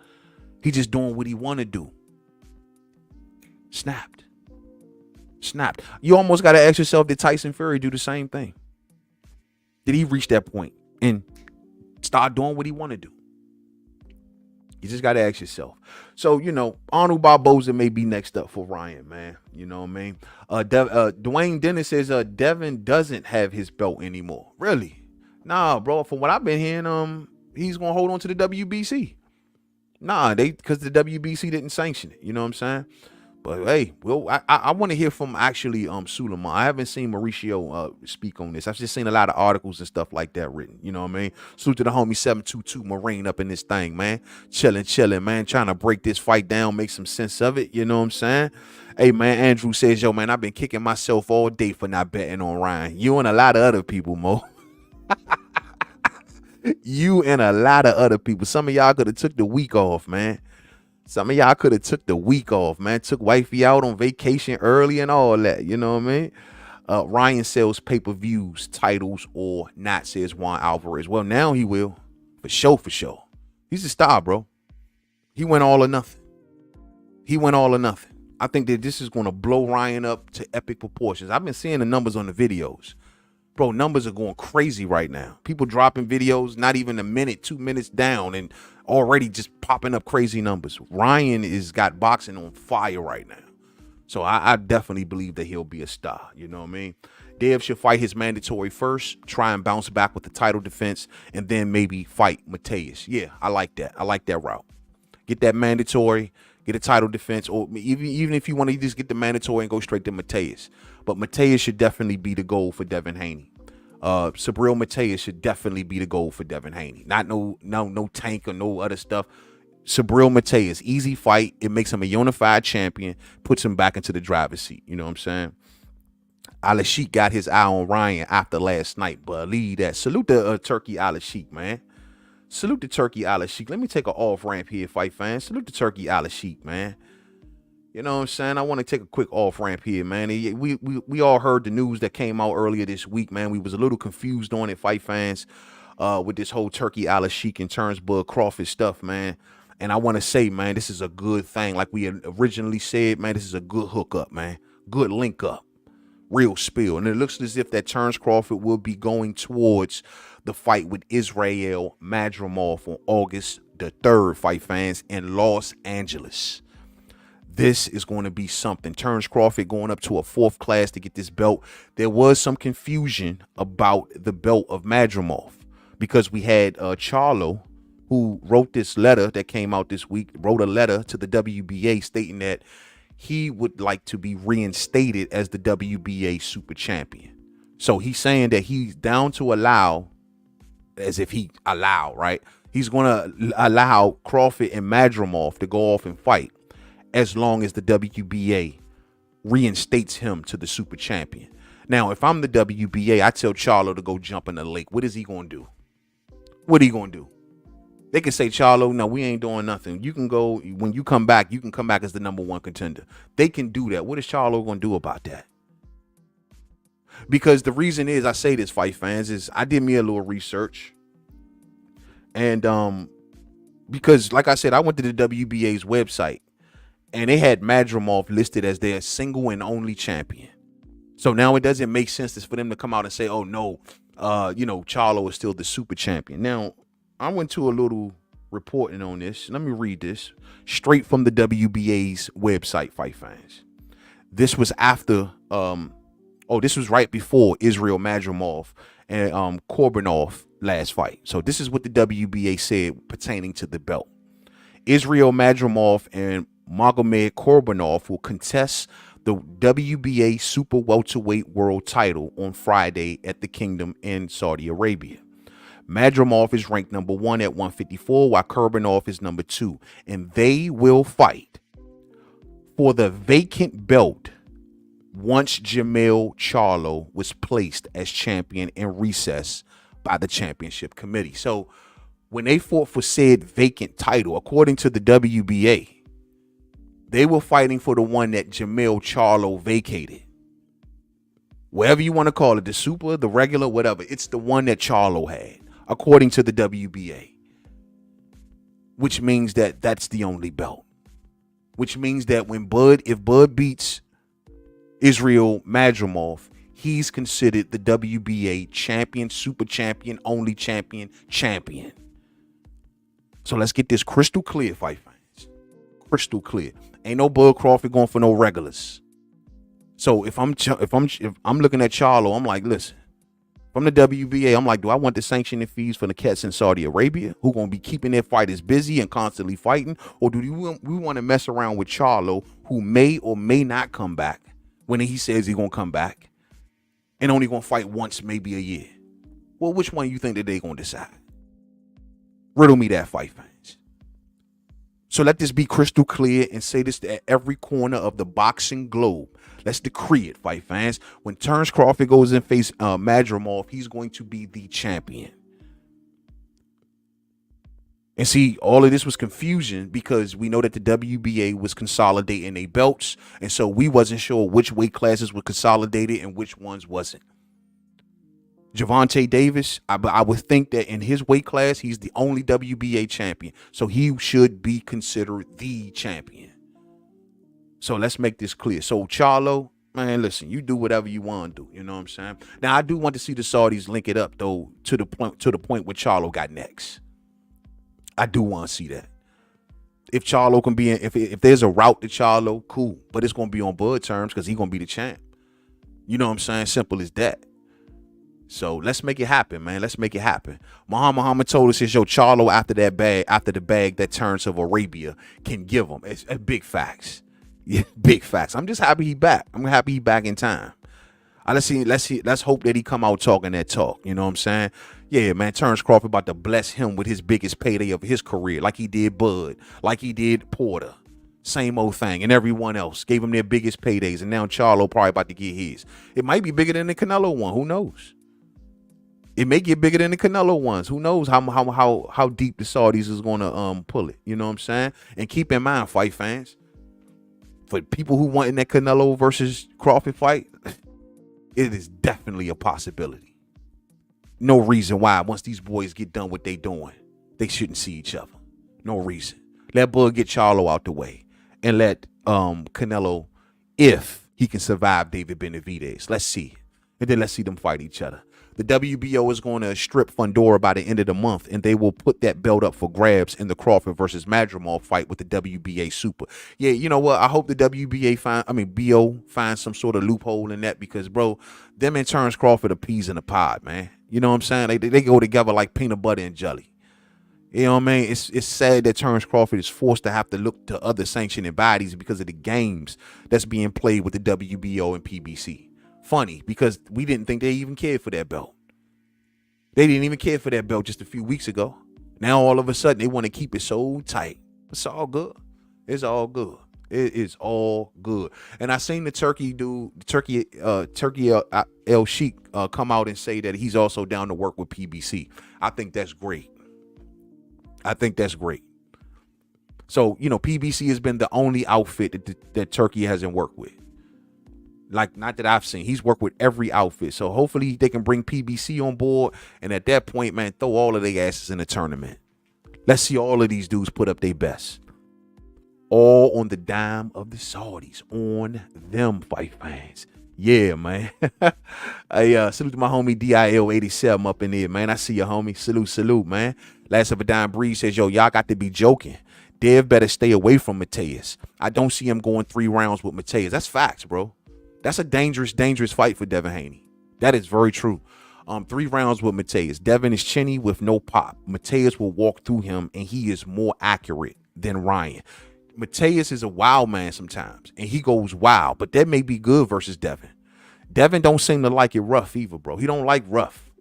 He just doing what he want to do. Snapped. You almost got to ask yourself, did Tyson Fury do the same thing? Did he reach that point and start doing what he want to do? You just got to ask yourself. So, Arnold Barboza may be next up for Ryan, man. You know what I mean? Dwayne Dennis says Devin doesn't have his belt anymore. Really? Nah, bro. From what I've been hearing, he's going to hold on to the WBC. Nah, because the WBC didn't sanction it. You know what I'm saying? But hey, well, I want to hear from actually Suleiman. I haven't seen Mauricio speak on this. I've just seen a lot of articles and stuff like that written. You know what I mean? Salute to the homie 722 Marine up in this thing, man. Chilling, man. Trying to break this fight down, make some sense of it. You know what I'm saying? Hey, man, Andrew says, yo, man, I've been kicking myself all day for not betting on Ryan. You and a lot of other people, Mo. You and a lot of other people. Some of y'all could have took the week off, man. Some of y'all could have took the week off, man. Took wifey out on vacation early and all that. You know what I mean? Ryan sells pay-per-views, titles, or not, says Juan Alvarez. Well, now he will. For sure. He's a star, bro. He went all or nothing. I think that this is going to blow Ryan up to epic proportions. I've been seeing the numbers on the videos. Bro, numbers are going crazy right now. People dropping videos, not even a minute, 2 minutes down, and already just popping up crazy numbers. Ryan is got boxing on fire right now. So I definitely believe that he'll be a star. You know what I mean? Dev should fight his mandatory first, try and bounce back with the title defense, and then maybe fight Mateus. Yeah, I like that. I like that route. Get that mandatory, get a title defense, or even if you want to just get the mandatory and go straight to Mateus. But Mateus should definitely be the goal for Devin Haney. Subriel Mateus should definitely be the goal for Devin Haney. Not no tank or no other stuff. Subriel Mateus, easy fight. It makes him a unified champion, puts him back into the driver's seat. You know what I'm saying? Al-Sheik got his eye on Ryan after last night. Believe that. Salute the Turkey Al-Sheik, man. Salute the Turkey Al-Sheik. Let me take an off ramp here, fight fans. Salute the Turkey Al-Sheik, man. You know what I'm saying? I want to take a quick off ramp here, man. We all heard the news that came out earlier this week, man. We was a little confused on it, fight fans, with this whole Turkey Al-Sheik and Terence Crawford stuff, man. And I want to say, man, this is a good thing. Like we had originally said, man, this is a good hookup, man. Good link up. Real spill. And it looks as if that Terence Crawford will be going towards the fight with Israel Madrimov on August the 3rd, fight fans, in Los Angeles. This is going to be something. Terence Crawford going up to a 4th class to get this belt. There was some confusion about the belt of Madrimov because we had Charlo, who wrote this letter that came out this week, wrote a letter to the WBA stating that he would like to be reinstated as the WBA super champion. So he's saying that he's down to allow, as if he allow, right? He's going to allow Crawford and Madrimov to go off and fight as long as the WBA reinstates him to the super champion. Now, if I'm the WBA, I tell Charlo to go jump in the lake. What is he going to do? What are he going to do? They can say, Charlo, no, we ain't doing nothing. You can go, when you come back as the #1 contender. They can do that. What is Charlo going to do about that? Because the reason is, I say this, fight fans, is I did me a little research. And because, like I said, I went to the WBA's website, and they had Madrimov listed as their single and only champion. So now it doesn't make sense for them to come out and say, oh, no, Charlo is still the super champion. Now, I went to a little reporting on this. Let me read this straight from the WBA's website, fight fans. This was after, this was right before Israel Madrimov and Korbanov last fight. So this is what the WBA said pertaining to the belt. Israel Madrimov and Magomed Korbanov will contest the WBA super welterweight world title on Friday at the Kingdom in Saudi Arabia. Madrimov is ranked #1 at 154, while Korbanov is #2, and they will fight for the vacant belt once Jermell Charlo was placed as champion in recess by the championship committee. So when they fought for said vacant title, according to the WBA, they were fighting for the one that Jermell Charlo vacated. Whatever you want to call it, the super, the regular, whatever, it's the one that Charlo had, according to the WBA, which means that that's the only belt, which means that if Bud beats Israel Madrimov, he's considered the WBA champion, super champion, only champion. So let's get this crystal clear, fight fans. Crystal clear. Ain't no Bud Crawford going for no regulars. So if I'm looking at Charlo, I'm like, listen. From the WBA, I'm like, do I want the sanctioning fees for the cats in Saudi Arabia who going to be keeping their fighters busy and constantly fighting? Or do we want to mess around with Charlo, who may or may not come back when he says he's going to come back and only going to fight once, maybe a year? Well, which one you think that they going to decide? Riddle me that, fight fans. So let this be crystal clear and say this at every corner of the boxing globe. Let's decree it, fight fans. When Terence Crawford goes and face Madrimov, he's going to be the champion. And see, all of this was confusion because we know that the WBA was consolidating their belts. And so we wasn't sure which weight classes were consolidated and which ones wasn't. Gervonta Davis, I would think that in his weight class, he's the only WBA champion. So he should be considered the champion. So let's make this clear. So Charlo, man, listen, you do whatever you want to do. You know what I'm saying? Now, I do want to see the Saudis link it up, though, to the point where Charlo got next. I do want to see that. If Charlo can be in, if there's a route to Charlo, cool. But it's gonna be on Bud terms because he's gonna be the champ. You know what I'm saying? Simple as that. So let's make it happen, man. Let's make it happen. Muhammad told us, yo, Charlo after the bag that Terence of Arabia can give him. It's big facts. Yeah, big facts. I'm just happy he back. I'm happy he back in time. Let's hope that he come out talking that talk. You know what I'm saying? Yeah, man. Terence Crawford about to bless him with his biggest payday of his career, like he did Bud, like he did Porter. Same old thing, and everyone else gave him their biggest paydays, and now Charlo probably about to get his. It might be bigger than the Canelo one. Who knows? It may get bigger than the Canelo ones. Who knows how deep the Saudis is gonna pull it? You know what I'm saying? And keep in mind, fight fans, for people who want in that Canelo versus Crawford fight, it is definitely a possibility. No reason why once these boys get done what they doing, they shouldn't see each other. No reason. Let Bud get Charlo out the way, and let Canelo, if he can survive David Benavidez. Let's see, and then let's see them fight each other. The WBO is going to strip Fundora by the end of the month, and they will put that belt up for grabs in the Crawford versus Mademan fight with the WBA Super. Yeah, you know what? I hope the BO finds some sort of loophole in that, because, bro, them and Terence Crawford are peas in a pod, man. You know what I'm saying? They go together like peanut butter and jelly. You know what I mean? It's sad that Terence Crawford is forced to have to look to other sanctioning bodies because of the games that's being played with the WBO and PBC. Funny, because we didn't think they even cared for that belt. They didn't even care for that belt just a few weeks ago. Now all of a sudden they want to keep it so tight. It's all good. It's all good. It is all good. And I seen the Turkey El Sheik come out and say that he's also down to work with PBC. I think that's great. So, you know, PBC has been the only outfit that Turkey hasn't worked with. Like, not that I've seen. He's worked with every outfit. So hopefully they can bring PBC on board. And at that point, man, throw all of their asses in the tournament. Let's see all of these dudes put up their best. All on the dime of the Saudis. On them, fight fans. Yeah, man. Hey, salute to my homie DIL87 up in there, man. I see you, homie. Salute, man. Last of a Dime Breeze says, yo, y'all got to be joking. Dev better stay away from Mateus. I don't see him going 3 rounds with Mateus. That's facts, bro. That's a dangerous fight for Devin Haney. That is very true. 3 rounds with Mateus. Devin is chinny with no pop. Mateus will walk through him, and he is more accurate than Ryan. Mateus is a wild man sometimes, and he goes wild, but that may be good versus Devin. Devin don't seem to like it rough either, bro. He don't like rough,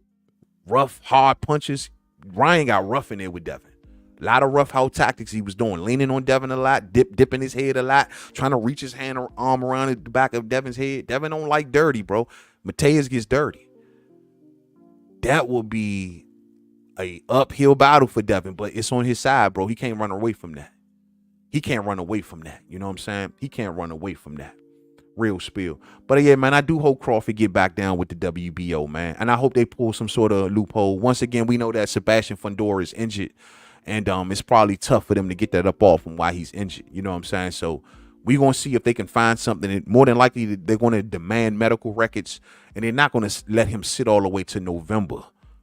hard punches. Ryan got rough in there with Devin. A lot of rough how tactics he was doing, leaning on Devin a lot, dipping his head a lot, trying to reach his arm around the back of Devin's head. Devin don't like dirty, bro. Mateus gets dirty. That will be a uphill battle for Devin, but it's on his side, bro. He can't run away from that. You know what I'm saying? He can't run away from that. Real spill. But yeah, man, I do hope Crawford get back down with the WBO, man. And I hope they pull some sort of loophole. Once again, we know that Sebastian Fundora is injured. And it's probably tough for them to get that up off him while he's injured. You know what I'm saying? So we're going to see if they can find something. And more than likely, they're going to demand medical records. And they're not going to let him sit all the way to November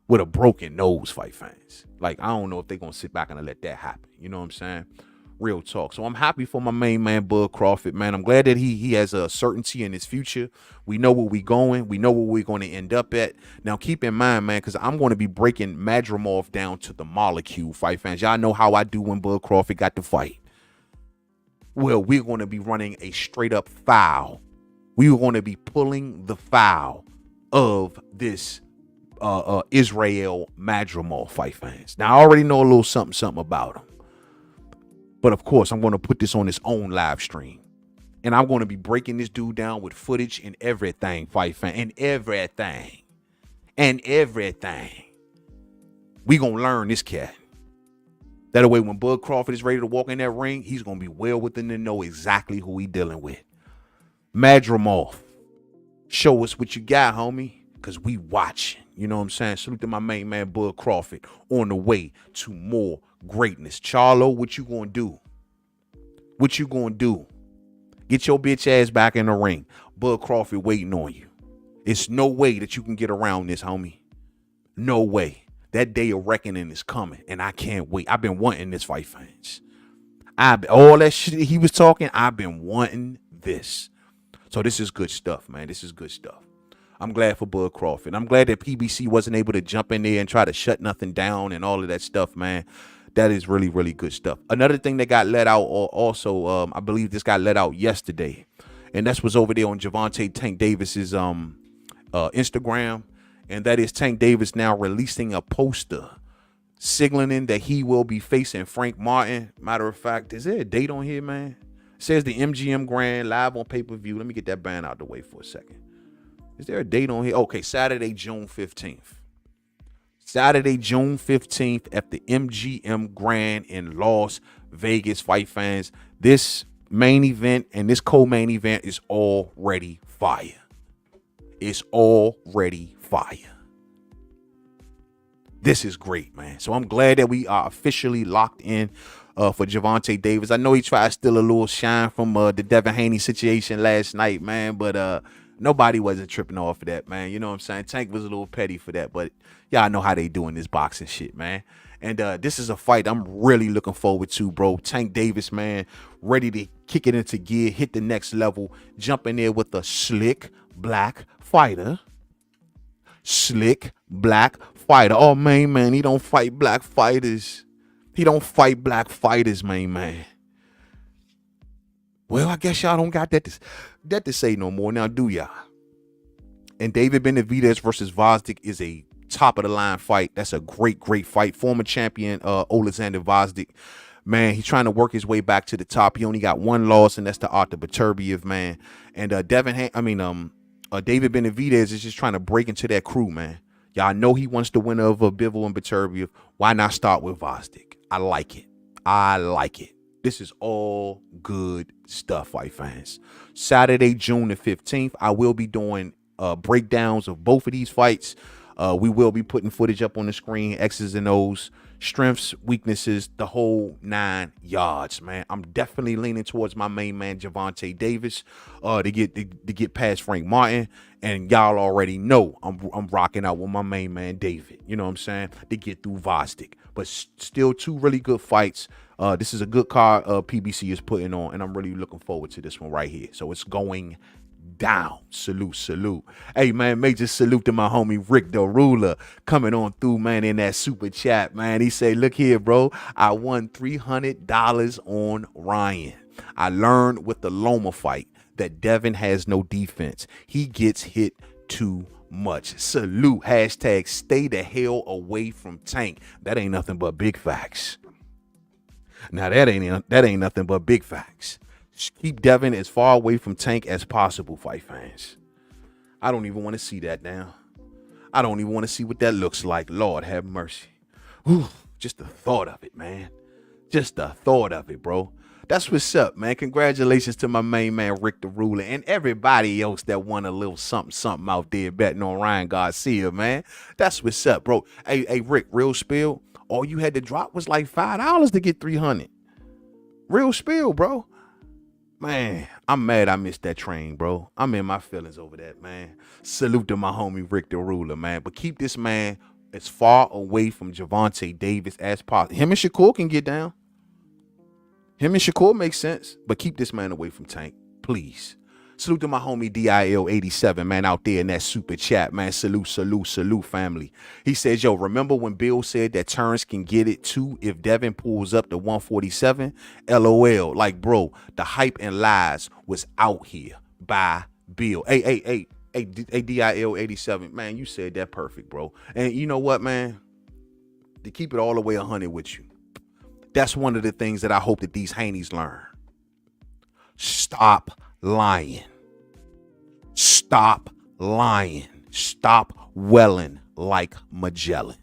with a broken nose, fight fans. Like, I don't know if they're going to sit back and let that happen. You know what I'm saying? Real talk. So I'm happy for my main man, Bud Crawford, man. I'm glad that he has a certainty in his future. We know where we're going. We know where we're going to end up at. Now, keep in mind, man, because I'm going to be breaking Madrimov down to the molecule, fight fans. Y'all know how I do when Bud Crawford got the fight. Well, we're going to be running a straight up foul. We're going to be pulling the foul of this Israel Madrimov, fight fans. Now, I already know a little something about him. But of course, I'm going to put this on its own live stream. And I'm going to be breaking this dude down with footage and everything, fight fan. And everything. We going to learn this cat. That way, when Bud Crawford is ready to walk in that ring, he's going to be well within to know exactly who he dealing with. Madrimov, show us what you got, homie. Because we watching. You know what I'm saying? Salute to my main man, Bud Crawford, on the way to more greatness. Charlo, what you gonna do? Get your bitch ass back in the ring. Bud Crawford waiting on you. It's no way that you can get around this, homie. No way. That day of reckoning is coming, and I can't wait. I've been wanting this, fight fans. All that shit he was talking, I've been wanting this. So this is good stuff, man. This is good stuff. I'm glad for Bud Crawford. I'm glad that PBC wasn't able to jump in there and try to shut nothing down and all of that stuff, man. That is really, really good stuff. Another thing that got let out also, I believe this got let out yesterday, and that's was over there on Gervonta Tank Davis's Instagram, and that is Tank Davis now releasing a poster signaling that he will be facing Frank Martin. Matter of fact, is there a date on here, man? It says the MGM Grand live on pay-per-view. Let me get that band out the way for a second. Is there a date on here? Okay, Saturday, June 15th. Saturday, June 15th at the MGM Grand in Las Vegas, fight fans. This main event and this co-main event is already fire. It's already fire. This is great, man. So I'm glad that we are officially locked in for Gervonta Davis. I know he tried to steal a little shine from the Devin Haney situation last night, man, but nobody wasn't tripping off of that, man. You know what I'm saying? Tank was a little petty for that, but y'all know how they doing this boxing shit, man. And this is a fight I'm really looking forward to, bro. Tank Davis, man, ready to kick it into gear, hit the next level, jump in there with a slick black fighter. Slick black fighter. Oh, man, he don't fight black fighters. He don't fight black fighters, man. Well, I guess y'all don't got that to say no more now, do y'all? And David Benavidez versus Gvozdyk is a top of the line fight. That's a great fight. Former champion Oleksandr Gvozdyk, man, he's trying to work his way back to the top. He only got one loss, and that's to Artur Beterbiev, man. And David Benavidez is just trying to break into that crew, man. Y'all know he wants the winner of Bivol and Beterbiev. Why not start with Gvozdyk? I like it. This is all good stuff, fight fans. Saturday, June the 15th, I will be doing breakdowns of both of these fights. We will be putting footage up on the screen, X's and O's, strengths, weaknesses, the whole 9 yards, man. I'm definitely leaning towards my main man, Gervonta Davis, to get past Frank Martin. And y'all already know I'm rocking out with my main man, David. You know what I'm saying? To get through Gvozdyk. But still 2 really good fights. This is a good card PBC is putting on, and I'm really looking forward to this one right here. So it's going down. Salute. Hey, man, major salute to my homie Rick the Ruler coming on through, man, in that super chat, man. He say, look here, bro, I won $300 on Ryan. I learned with the Loma fight that Devin has no defense. He gets hit too much. Salute. Hashtag stay the hell away from Tank. That ain't nothing but big facts. Now that ain't nothing but big facts. Keep Devin as far away from Tank as possible, fight fans. I don't even want to see that now. I don't even want to see what that looks like. Lord have mercy. Whew, just the thought of it, man. Just the thought of it, bro. That's what's up, man. Congratulations to my main man, Rick the Ruler, and everybody else that won a little something out there betting on Ryan Garcia, man. That's what's up, bro. Hey, Rick, real spill. All you had to drop was like $5 to get 300. Real spill, bro. Man, I'm mad I missed that train, bro. I'm in my feelings over that, man. Salute to my homie Rick the Ruler, man. But keep this man as far away from Gervonta Davis as possible. Him and Shakur can get down. Him and Shakur makes sense. But keep this man away from Tank, please. Salute to my homie DIL87, man, out there in that super chat, man. Salute, family. He says, yo, remember when Bill said that Terence can get it too if Devin pulls up to 147? LOL. Like, bro, the hype and lies was out here by Bill. Hey, DIL87, man, you said that perfect, bro. And you know what, man? To keep it all the way 100 with you, that's one of the things that I hope that these Haneys learn. Stop lying. Stop lying. Stop welling like Magellan.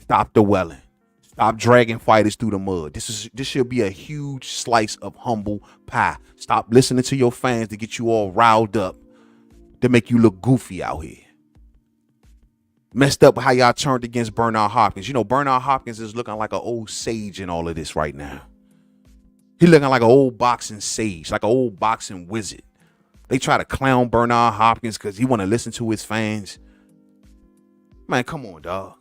Stop the welling. Stop dragging fighters through the mud. This should be a huge slice of humble pie. Stop listening to your fans to get you all riled up, to make you look goofy out here. Messed up how y'all turned against Bernard Hopkins. You know, Bernard Hopkins is looking like an old sage in all of this right now. He looking like an old boxing sage, like an old boxing wizard. They try to clown Bernard Hopkins because he want to listen to his fans. Man, come on, dog.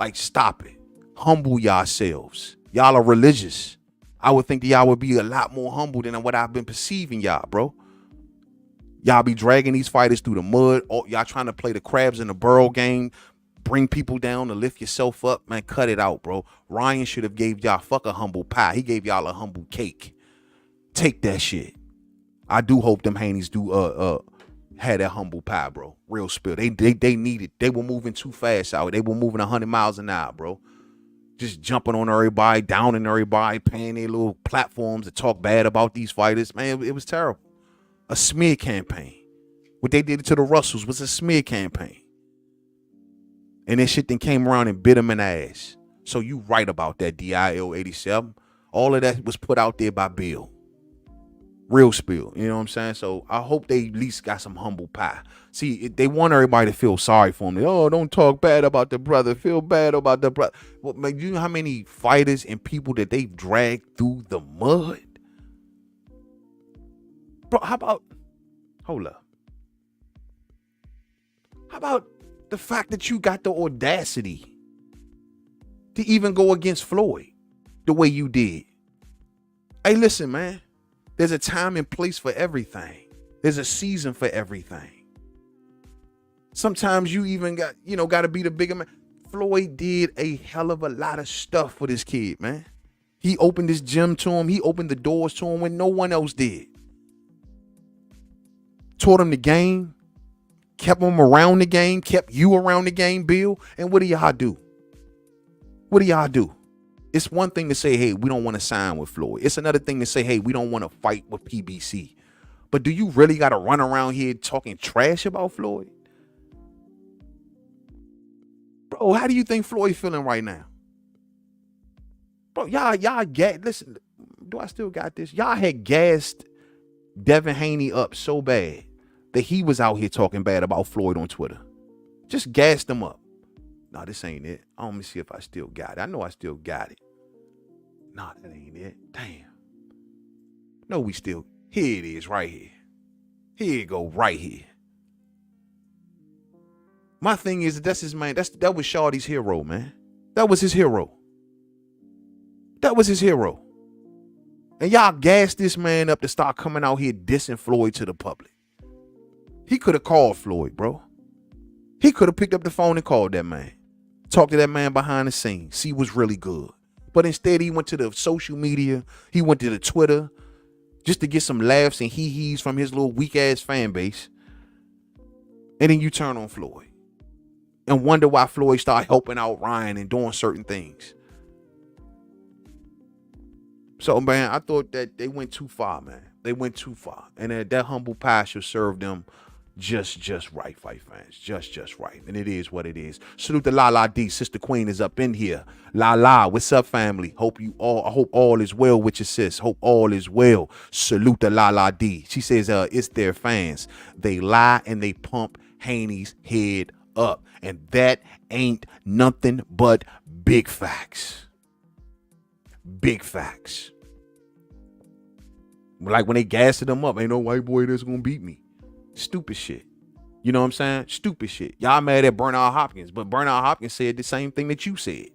Like, stop it. Humble yourselves. Y'all are religious. I would think that y'all would be a lot more humble than what I've been perceiving y'all, bro. Y'all be dragging these fighters through the mud. Y'all trying to play the crabs in the barrel game. Bring people down to lift yourself up. Man, cut it out, bro. Ryan should have gave y'all a humble pie. He gave y'all a humble cake. Take that shit. I do hope them Haneys do had that humble pie, bro. Real spill. They needed. They were moving too fast out. They were moving 100 miles an hour, bro. Just jumping on everybody, downing everybody, paying their little platforms to talk bad about these fighters. Man, it was terrible. A smear campaign. What they did to the Russells was a smear campaign. And that shit then came around and bit them in the ass. So you right about that, DIL 87. All of that was put out there by Bill. Real spill. You know what I'm saying? So I hope they at least got some humble pie. See, they want everybody to feel sorry for them. Oh, don't talk bad about the brother. Feel bad about the brother. Well, man, you know how many fighters and people that they've dragged through the mud? Bro, how about, hold up. How about the fact that you got the audacity to even go against Floyd the way you did? Hey, listen, man. There's a time and place for everything. There's a season for everything. Sometimes you even got to be the bigger man. Floyd did a hell of a lot of stuff for this kid, man. He opened his gym to him. He opened the doors to him when no one else did. Taught him the game. Kept him around the game. Kept you around the game, Bill. And what do y'all do? What do y'all do? It's one thing to say, hey, we don't want to sign with Floyd. It's another thing to say, hey, we don't want to fight with PBC. But do you really got to run around here talking trash about Floyd? Bro, how do you think Floyd feeling right now? Bro, y'all listen, do I still got this? Y'all had gassed Devin Haney up so bad that he was out here talking bad about Floyd on Twitter. Just gassed him up. No, this ain't it. Let me see if I still got it. I know I still got it. Nah, that ain't it. Damn. No, we still. Here it is, right here. Here it go, right here. My thing is, that's his man. That was Shawty's hero, man. That was his hero. That was his hero. And y'all gassed this man up to start coming out here dissing Floyd to the public. He could have called Floyd, bro. He could have picked up the phone and called that man. Talked to that man behind the scenes. See what's really good. But instead, he went to the social media. He went to the Twitter just to get some laughs and hee-hees from his little weak-ass fan base. And then you turn on Floyd and wonder why Floyd started helping out Ryan and doing certain things. So, man, I thought that they went too far, man. They went too far. And that humble pie should serve them just right, fight fans. Just right. And it is what it is. Salute to La D. Sister Queen is up in here. La, what's up, family? I hope all is well with your sis. Hope all is well. Salute to La D. She says it's their fans. They lie and they pump Haney's head up. And that ain't nothing but big facts. Big facts. Like when they gassed him up, ain't no white boy that's gonna beat me. Stupid shit. You know what I'm saying? Stupid shit. Y'all mad at Bernard Hopkins, but Bernard Hopkins said the same thing that you said.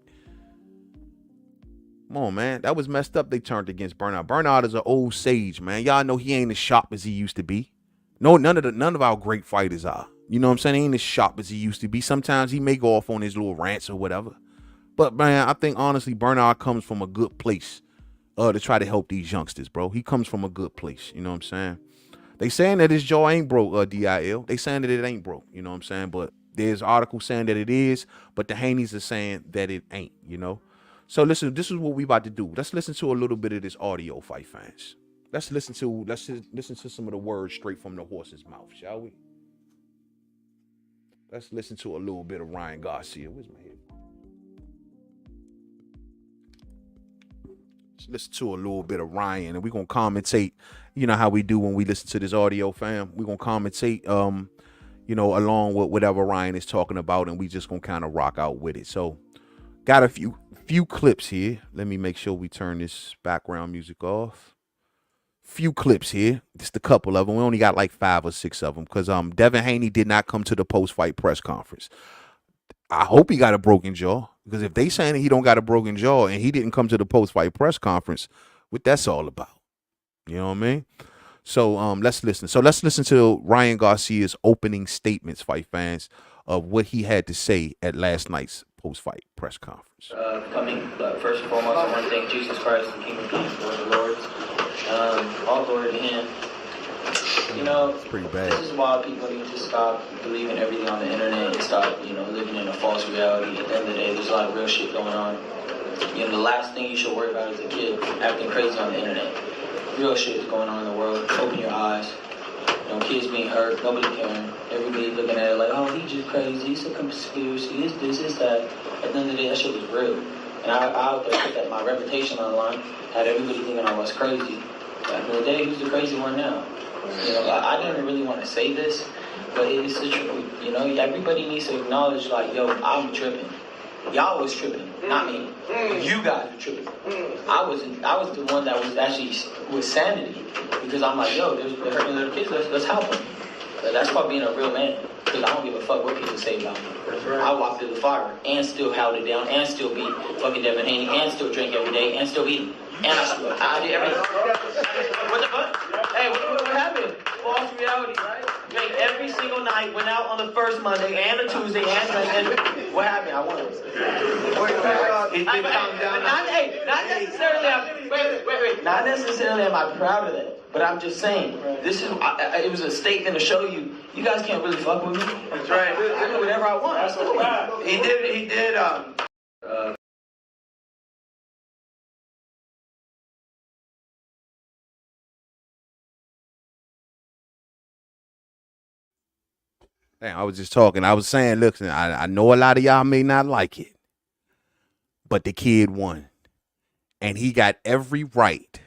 Come on, man. That was messed up. They turned against Bernard. Bernard is an old sage, man. Y'all know he ain't as sharp as he used to be. No, none of our great fighters are. You know what I'm saying? He ain't as sharp as he used to be. Sometimes he may go off on his little rants or whatever. But, man, I think, honestly, Bernard comes from a good place to try to help these youngsters, bro. He comes from a good place. You know what I'm saying? They saying that his jaw ain't broke, DIL. They saying that it ain't broke. You know what I'm saying? But there's articles saying that it is. But the Haneys are saying that it ain't, you know? So, listen, this is what we about to do. Let's listen to a little bit of this audio, fight fans. Let's listen to some of the words straight from the horse's mouth, shall we? Let's listen to a little bit of Ryan Garcia. Where's my head? Let's listen to a little bit of Ryan, and we're going to commentate, you know how we do when we listen to this audio, fam. We're going to commentate, along with whatever Ryan is talking about, and we just going to kind of rock out with it. So, got a few clips here. Let me make sure we turn this background music off. Few clips here, just a couple of them. We only got like 5 or 6 of them because Devin Haney did not come to the post-fight press conference. I hope he got a broken jaw. Because if they saying he don't got a broken jaw and he didn't come to the post-fight press conference, what that's all about. You know what I mean? So let's listen. So let's listen to Ryan Garcia's opening statements, fight fans, of what he had to say at last night's post-fight press conference. First and foremost, I want to thank Jesus Christ, the King of Kings, Lord of Lords. All glory to Him. You know, it's pretty bad. This is why people need to stop believing everything on the internet and stop, living in a false reality. At the end of the day, there's a lot of real shit going on. The last thing you should worry about is a kid acting crazy on the internet. Real shit is going on in the world. Open your eyes. Kids being hurt, nobody caring. Everybody looking at it like, oh, he's just crazy. It's a conspiracy. It's this, it's that. At the end of the day, that shit was real. And I out there put that my reputation online, had everybody thinking I was crazy. At the end of the day, who's the crazy one now? I didn't really want to say this, but it's the truth. Everybody needs to acknowledge, like, yo, I'm tripping. Y'all was tripping, not me. You guys were tripping. I was the one that was actually with sanity, because I'm like, yo, they're hurting little kids. Let's help them. But that's called being a real man, because I don't give a fuck what people say about me. Right. I walked through the fire and still held it down and still beat fucking Devin Haney and still drink every day and still beat him. And I did everything. What the fuck? Hey, what happened? False reality, right? Drank every single night, went out on the first Monday and a Tuesday and drank. And what happened? I won. Not necessarily am I proud of that, but I'm just saying, it was a statement to show you guys can't really fuck with me. That's right. I do whatever I want. Absolutely. He did. Damn, I was just talking. I was saying, look, I know a lot of y'all may not like it, but the kid won. And he got every right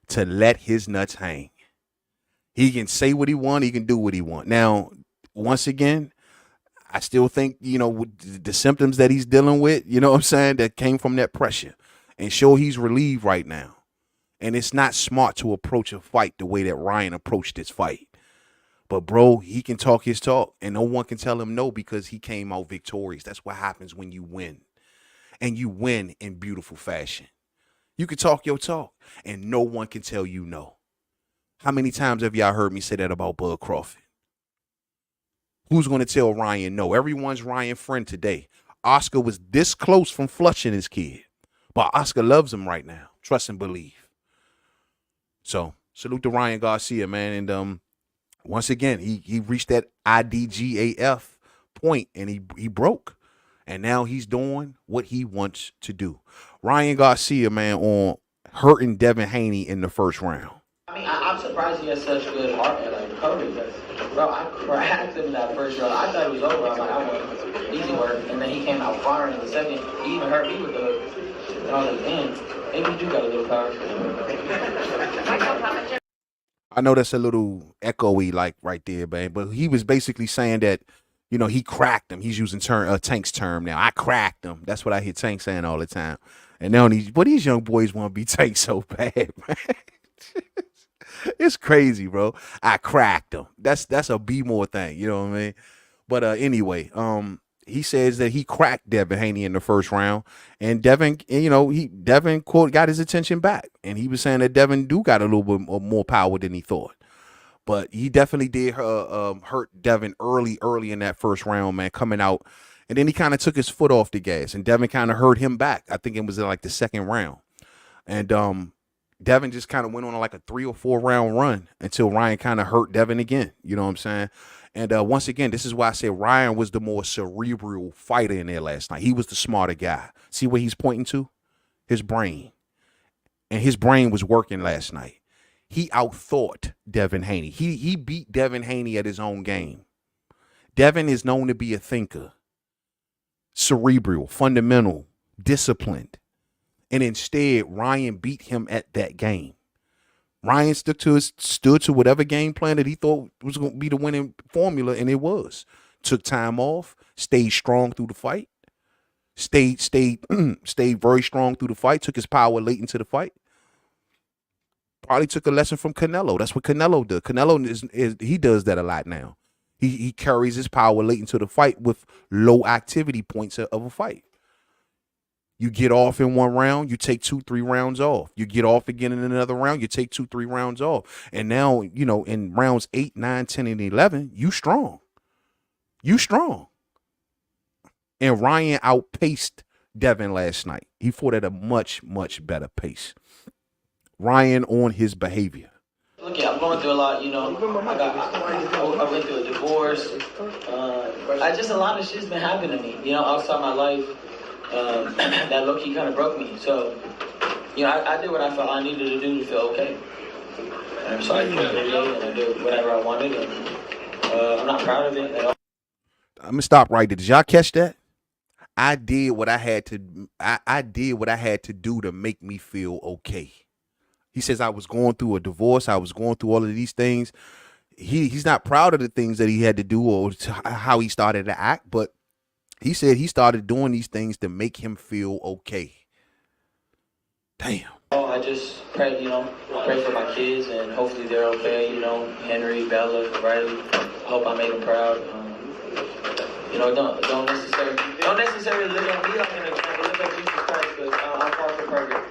to let his nuts hang. He can say what he want. He can do what he want. Now, once again, I still think, with the symptoms that he's dealing with, you know what I'm saying, that came from that pressure. And sure, he's relieved right now. And it's not smart to approach a fight the way that Ryan approached this fight. But, bro, he can talk his talk, and no one can tell him no because he came out victorious. That's what happens when you win. And you win in beautiful fashion. You can talk your talk, and no one can tell you no. How many times have y'all heard me say that about Bud Crawford? Who's going to tell Ryan no? Everyone's Ryan's friend today. Oscar was this close from flushing his kid. But Oscar loves him right now. Trust and believe. So, salute to Ryan Garcia, man. And once again, he reached that IDGAF point, and he broke. And now he's doing what he wants to do. Ryan Garcia, man, on hurting Devin Haney in the first round. I'm surprised he has such good heart and recovery. Bro, I cracked him in that first round. I thought it was over. I'm like, I won. Easy work. And then he came out firing in the second. He even hurt me with the hook. And I was like, man, maybe you do got a little power. I know that's a little echoey, like right there, man. But he was basically saying that, he cracked him. He's using Tank's term now. I cracked him. That's what I hear Tank saying all the time. And now these young boys want to be Tank so bad, man. It's crazy, bro. I cracked him. That's a B more thing. You know what I mean? But anyway, he says that he cracked Devin Haney in the first round, and Devin, Devin quote got his attention back, and he was saying that Devin do got a little bit more power than he thought. But he definitely did hurt Devin early in that first round, man, coming out. And then he kind of took his foot off the gas, and Devin kind of hurt him back. I think it was in like the second round. And Devin just kind of went on like a 3 or 4 round run until Ryan kind of hurt Devin again. You know what I'm saying? And once again, this is why I say Ryan was the more cerebral fighter in there last night. He was the smarter guy. See what he's pointing to? His brain. And his brain was working last night. He outthought Devin Haney. He beat Devin Haney at his own game. Devin is known to be a thinker, cerebral, fundamental, disciplined. And instead, Ryan beat him at that game. Ryan stood to whatever game plan that he thought was going to be the winning formula, and it was. Took time off, stayed strong through the fight, stayed very strong through the fight, took his power late into the fight. Probably took a lesson from Canelo. That's what Canelo does. Canelo he does that a lot now. He carries his power late into the fight with low activity points of a fight. You get off in one round, you take 2-3 rounds off. You get off again in another round, you take 2-3 rounds off. And now, in rounds 8, 9, 10, and 11, you strong. You strong. And Ryan outpaced Devin last night. He fought at a much, much better pace. Ryan on his behavior. Look, I'm going through a lot, I went through a divorce. Just a lot of shit's been happening to me, outside my life. That low-key kind of broke me. So, I did what I felt I needed to do to feel okay. And so I did and I did whatever I wanted, and I'm not proud of it at all. I'm gonna stop right there. Did y'all catch that? I did what I had to. I did what I had to do to make me feel okay. He says I was going through a divorce. I was going through all of these things. He's not proud of the things that he had to do or how he started to act, but he said he started doing these things to make him feel okay. Damn. I just pray, pray for my kids, and hopefully they're okay. Henry, Bella, Riley. I hope I made them proud. Don't necessarily live on me like an example. Live at Jesus Christ, because I'm far from perfect.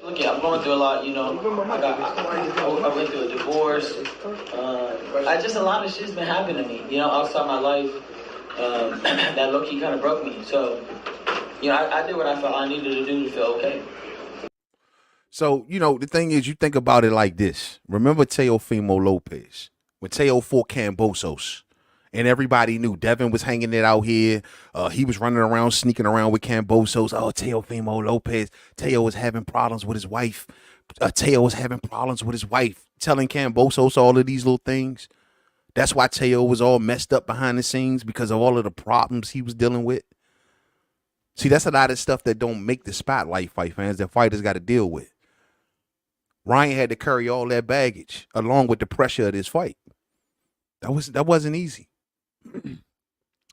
Look, I'm going through a lot. I went through a divorce. Just a lot of shit's been happening to me. Outside my life. That low-key kind of broke me. So, I did what I felt I needed to do to feel okay. So, the thing is, you think about it like this. Remember Teofimo Lopez? When Teo fought Kambosos, and everybody knew Devin was hanging it out here. He was running around, sneaking around with Kambosos. Oh, Teofimo Lopez. Teo was having problems with his wife. Teo was having problems with his wife, telling Kambosos all of these little things. That's why Teo was all messed up behind the scenes, because of all of the problems he was dealing with. See, that's a lot of stuff that don't make the spotlight, fight fans, that fighters got to deal with. Ryan had to carry all that baggage along with the pressure of this fight. That wasn't easy.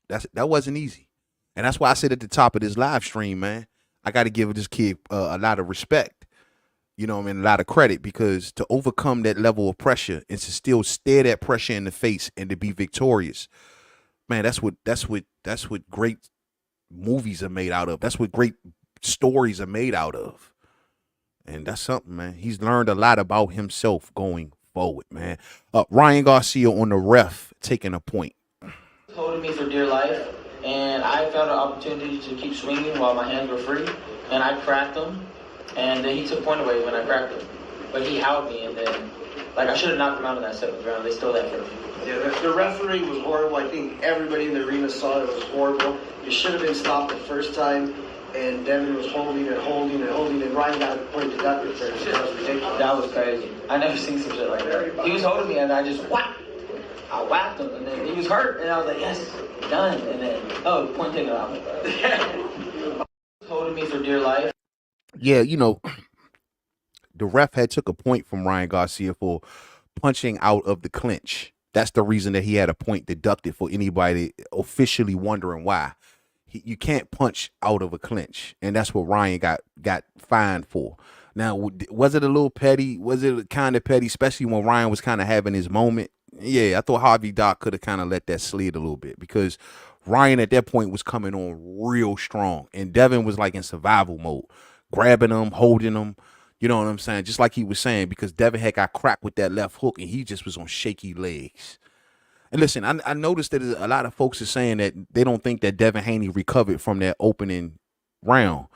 That wasn't easy. And that's why I said at the top of this live stream, man, I got to give this kid a lot of respect. A lot of credit, because to overcome that level of pressure and to still stare that pressure in the face and to be victorious, man, that's what great movies are made out of. That's what great stories are made out of. And that's something, man. He's learned a lot about himself going forward, man. Ryan Garcia on the ref taking a point. Holding me for dear life, and I found an opportunity to keep swinging while my hands were free, and I cracked him. And then he took point away when I cracked him. But he held me, and then, I should have knocked him out in that 7th round. They stole that from me. Yeah, the referee was horrible. I think everybody in the arena saw it was horrible. It should have been stopped the first time, and Devin was holding, and Ryan got a point deducted first. That was ridiculous. That was crazy. I never seen some shit like that. He was holding me, and I just whacked. I whacked him, and then he was hurt, and I was like, yes, done. And then, point taken out. Holding me for dear life. Yeah, the ref had took a point from Ryan Garcia for punching out of the clinch. That's the reason that he had a point deducted, for anybody officially wondering why. You can't punch out of a clinch, and that's what Ryan got fined for. Now, was it a little petty? Was it kind of petty, especially when Ryan was kind of having his moment? Yeah, I thought Harvey Doc could have kind of let that slide a little bit, because Ryan at that point was coming on real strong, and Devin was like in survival mode, grabbing him, holding him. You know what I'm saying? Just like he was saying, because Devin had got cracked with that left hook, and he just was on shaky legs. And listen, I noticed that a lot of folks are saying that they don't think that Devin Haney recovered from that opening round.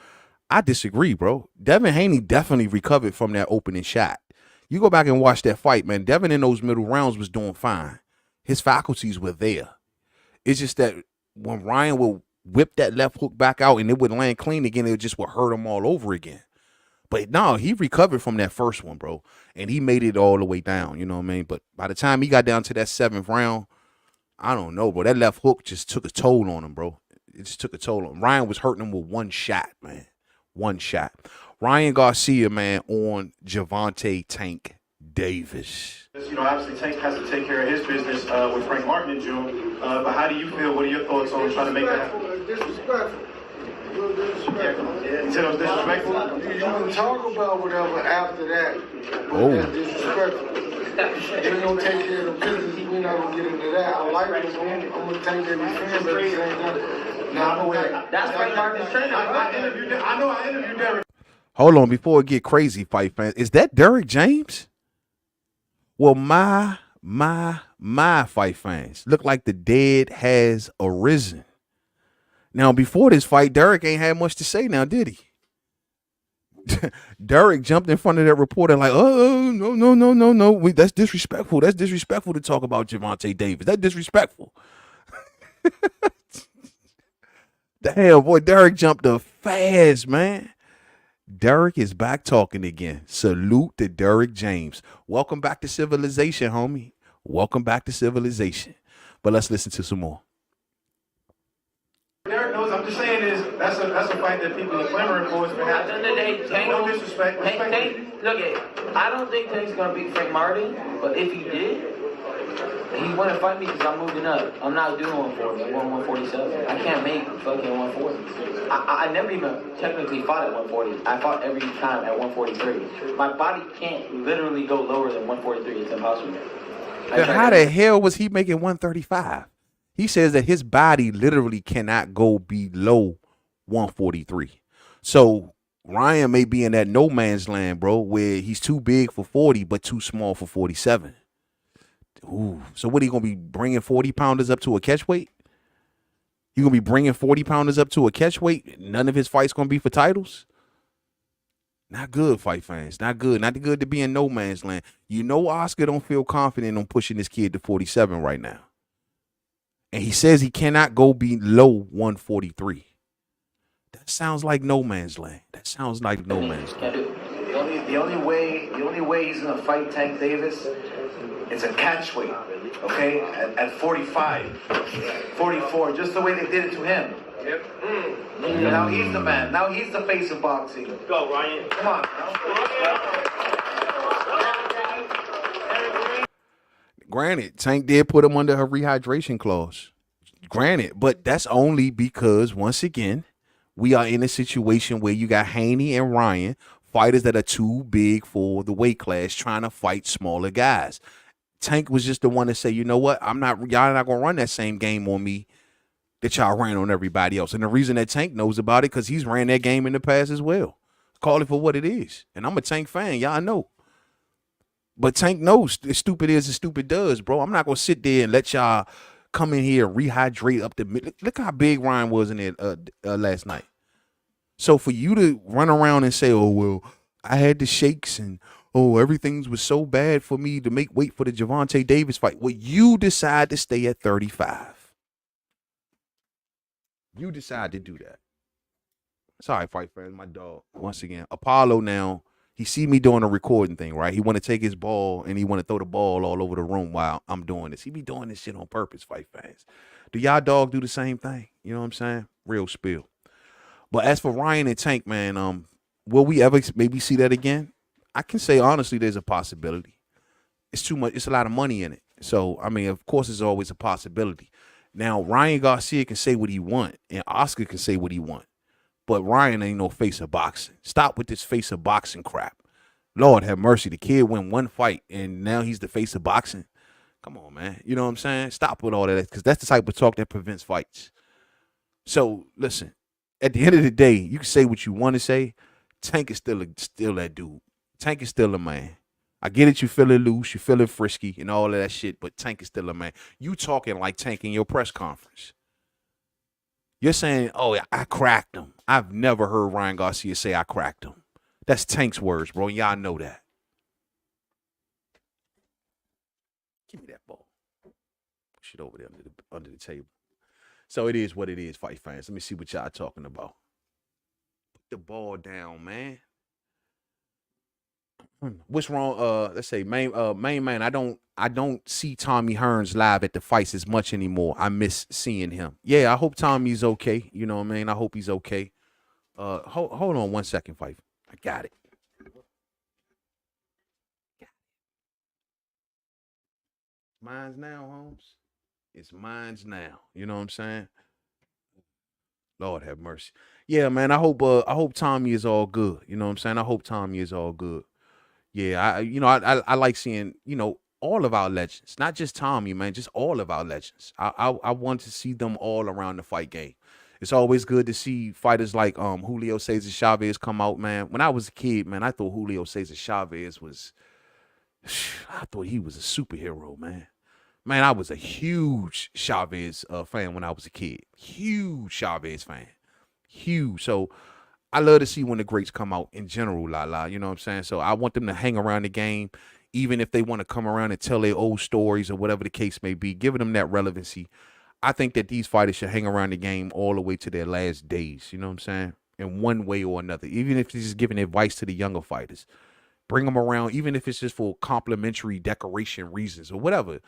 I disagree, bro. Devin Haney definitely recovered from that opening shot. You go back and watch that fight, man. Devin in those middle rounds was doing fine. His faculties were there. It's just that when Ryan would whip that left hook back out and it would land clean again, it just would hurt him all over again. But no, he recovered from that first one, bro. And he made it all the way down, you know what I mean? But by the time he got down to that 7th round, I don't know, bro. That left hook just took a toll on him, bro. It just took a toll on him. Ryan was hurting him with one shot, man. One shot. Ryan Garcia, man, on Gervonta Tank Davis. Obviously Tank has to take care of his business with Frank Martin in June. But how do you feel? What are your thoughts on trying to make that happen? Disrespectful. You said it was disrespectful? You can talk about whatever after that, but that's disrespectful. We're going to take care of the business. We're not going to get into that. I like him. I'm going to take care of his fans at the same time. I'm aware. That's Frank Martin's trainer. I know I interviewed Derek. Hold on, before it get crazy, fight fans. Is that Derek James? Well, my fight fans. Look like the dead has arisen. Now, before this fight, Derek ain't had much to say now, did he? Derek jumped in front of that reporter like, oh, no. That's disrespectful. That's disrespectful to talk about Gervonta Davis. That's disrespectful. The hell, boy, Derek jumped up fast, man. Derek is back talking again. Salute to Derek James. Welcome back to civilization, homie. Welcome back to civilization. But let's listen to some more. Derek knows. I'm just saying is that's a fight that people are clamoring for. It's been At the end of the day, Tank, no disrespect. look, I don't think Tank's gonna beat Frank Martin, but if he did, he wouldn't fight me because I'm moving up. I'm not doing 140. I'm going 147. I can't make fucking 140. I never even technically fought at 140. I fought every time at 143. My body can't literally go lower than 143. It's impossible. How the hell was he making 135? He says that his body literally cannot go below 143. So Ryan may be in that no man's land, bro, where he's too big for 40 but too small for 47. Ooh, so what, he gonna be bringing 40-pounders up to a catch weight? You gonna be bringing 40-pounders up to a catch weight? None of his fights gonna be for titles? Not good, fight fans. Not good. Not good to be in no man's land. You know Oscar don't feel confident on pushing this kid to 47 right now. And he says he cannot go below 143. That sounds like no man's land. That sounds like no man's land. The only way he's gonna fight Tank Davis, it's a catch weight, okay? At 45, 44, just the way they did it to him. Yep. Now he's the man. Now he's the face of boxing. Go, Ryan. Come on. Granted, Tank did put him under her rehydration clause. Granted, but that's only because, once again, we are in a situation where you got Haney and Ryan, fighters that are too big for the weight class, trying to fight smaller guys. Tank was just the one to say, you know what, y'all not gonna run that same game on me that y'all ran on everybody else. And the reason that Tank knows about it, because he's ran that game in the past as well. Call it for what it is. And I'm a Tank fan, y'all know. But Tank knows as stupid is as stupid does, bro. I'm not gonna sit there and let y'all come in here and rehydrate up the middle. Look how big Ryan was in it last night. So for you to run around and say, oh, well, I had the shakes and, oh, everything was so bad for me to make weight for the Gervonta Davis fight. Well, you decide to stay at 35. You decide to do that. Sorry, fight fans, my dog. Once again, Apollo now, he see me doing a recording thing, right? He want to take his ball and he want to throw the ball all over the room while I'm doing this. He be doing this shit on purpose, fight fans. Do y'all dog do the same thing? You know what I'm saying? Real spill. But as for Ryan and Tank, man, will we ever maybe see that again? I can say honestly, there's a possibility. It's too much. It's a lot of money in it. So, I mean, of course, it's always a possibility. Now, Ryan Garcia can say what he want, and Oscar can say what he want. But Ryan ain't no face of boxing. Stop with this face of boxing crap. Lord have mercy. The kid won one fight, and now he's the face of boxing. Come on, man. You know what I'm saying? Stop with all that, because that's the type of talk that prevents fights. So, listen. At the end of the day, you can say what you want to say. Tank is still that dude. Tank is still a man. I get it, you feeling loose, you feeling frisky and all of that shit, but Tank is still a man. You talking like Tank in your press conference. You're saying, oh, I cracked him. I've never heard Ryan Garcia say I cracked him. That's Tank's words, bro. Y'all know that. Give me that ball. Push it over there under the table. So it is what it is, fight fans. Let me see what y'all talking about. Put the ball down, man. What's wrong? Let's say Mainman. I don't see Tommy Hearns live at the fights as much anymore. I miss seeing him. Yeah, I hope Tommy's okay. You know what I mean? I hope he's okay. Hold on 1 second, fight. I got it. Mine's now, Holmes. It's mine's now. You know what I'm saying? Lord have mercy. Yeah, man. I hope Tommy is all good. You know what I'm saying? I hope Tommy is all good. Yeah, I like seeing, all of our legends, not just Tommy, man, just all of our legends. I want to see them all around the fight game. It's always good to see fighters like Julio Cesar Chavez come out, man. When I was a kid, man, I thought Julio Cesar Chavez was, I thought he was a superhero, man. Man, I was a huge Chavez fan when I was a kid. Huge Chavez fan. Huge. So I love to see when the greats come out in general, you know what I'm saying? So I want them to hang around the game, even if they want to come around and tell their old stories or whatever the case may be, giving them that relevancy. I think that these fighters should hang around the game all the way to their last days, you know what I'm saying? In one way or another, even if it's just giving advice to the younger fighters. Bring them around, even if it's just for complimentary decoration reasons or whatever.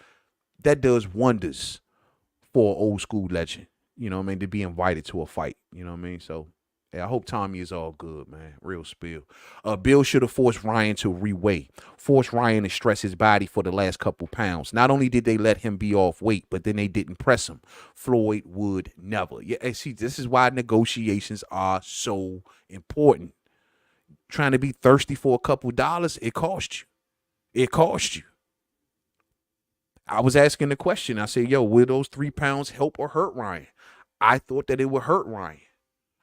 That does wonders for an old school legend, you know what I mean, to be invited to a fight, you know what I mean? So, yeah, I hope Tommy is all good, man. Real spill. Bill should have forced Ryan to reweigh. Forced Ryan to stress his body for the last couple pounds. Not only did they let him be off weight, but then they didn't press him. Floyd would never. Yeah, see, this is why negotiations are so important. Trying to be thirsty for a couple dollars, it cost you. It cost you. I was asking the question. I said, yo, will those 3 pounds help or hurt Ryan? I thought that it would hurt Ryan.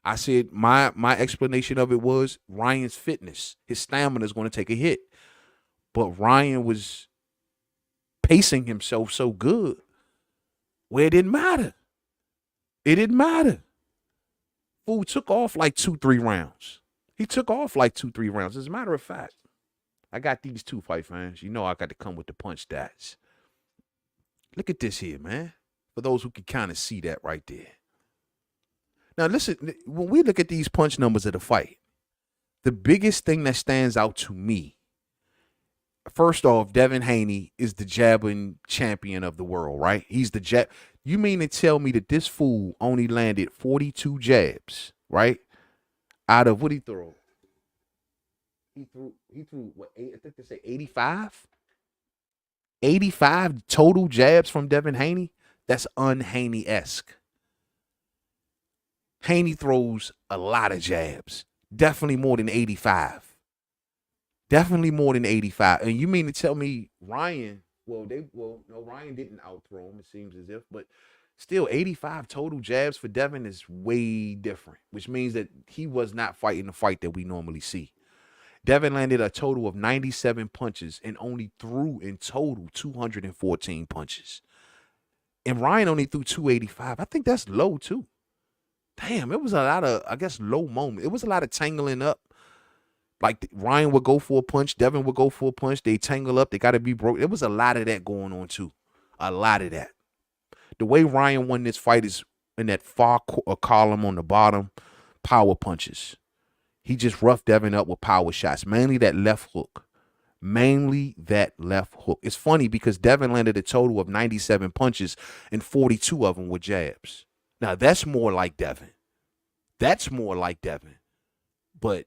I said my explanation of it was Ryan's fitness. His stamina is going to take a hit. But Ryan was pacing himself so good where it didn't matter. It didn't matter. Fool took off like 2-3 rounds. He took off like 2-3 rounds. As a matter of fact, I got these two fight fans. You know I got to come with the punch stats. Look at this here, man. For those who can kind of see that right there. Now, listen, when we look at these punch numbers of the fight, the biggest thing that stands out to me, first off, Devin Haney is the jabbing champion of the world, right? He's the jab. You mean to tell me that this fool only landed 42 jabs, right? Out of what he threw? He threw what, I think they say 85? 85 total jabs from Devin Haney? That's un-Haney-esque. Haney throws a lot of jabs. Definitely more than 85. Definitely more than 85. And you mean to tell me Ryan, no, Ryan didn't outthrow him, it seems as if, but still 85 total jabs for Devin is way different, which means that he was not fighting the fight that we normally see. Devin landed a total of 97 punches and only threw in total 214 punches. And Ryan only threw 285. I think that's low too. Damn, it was a lot of, I guess, low moment. It was a lot of tangling up. Like Ryan would go for a punch, Devin would go for a punch. They tangle up. They got to be broke. It was a lot of that going on too. A lot of that. The way Ryan won this fight is in that far column on the bottom, power punches. He just roughed Devin up with power shots, mainly that left hook. It's funny because Devin landed a total of 97 punches and 42 of them were jabs. Now, that's more like Devin. But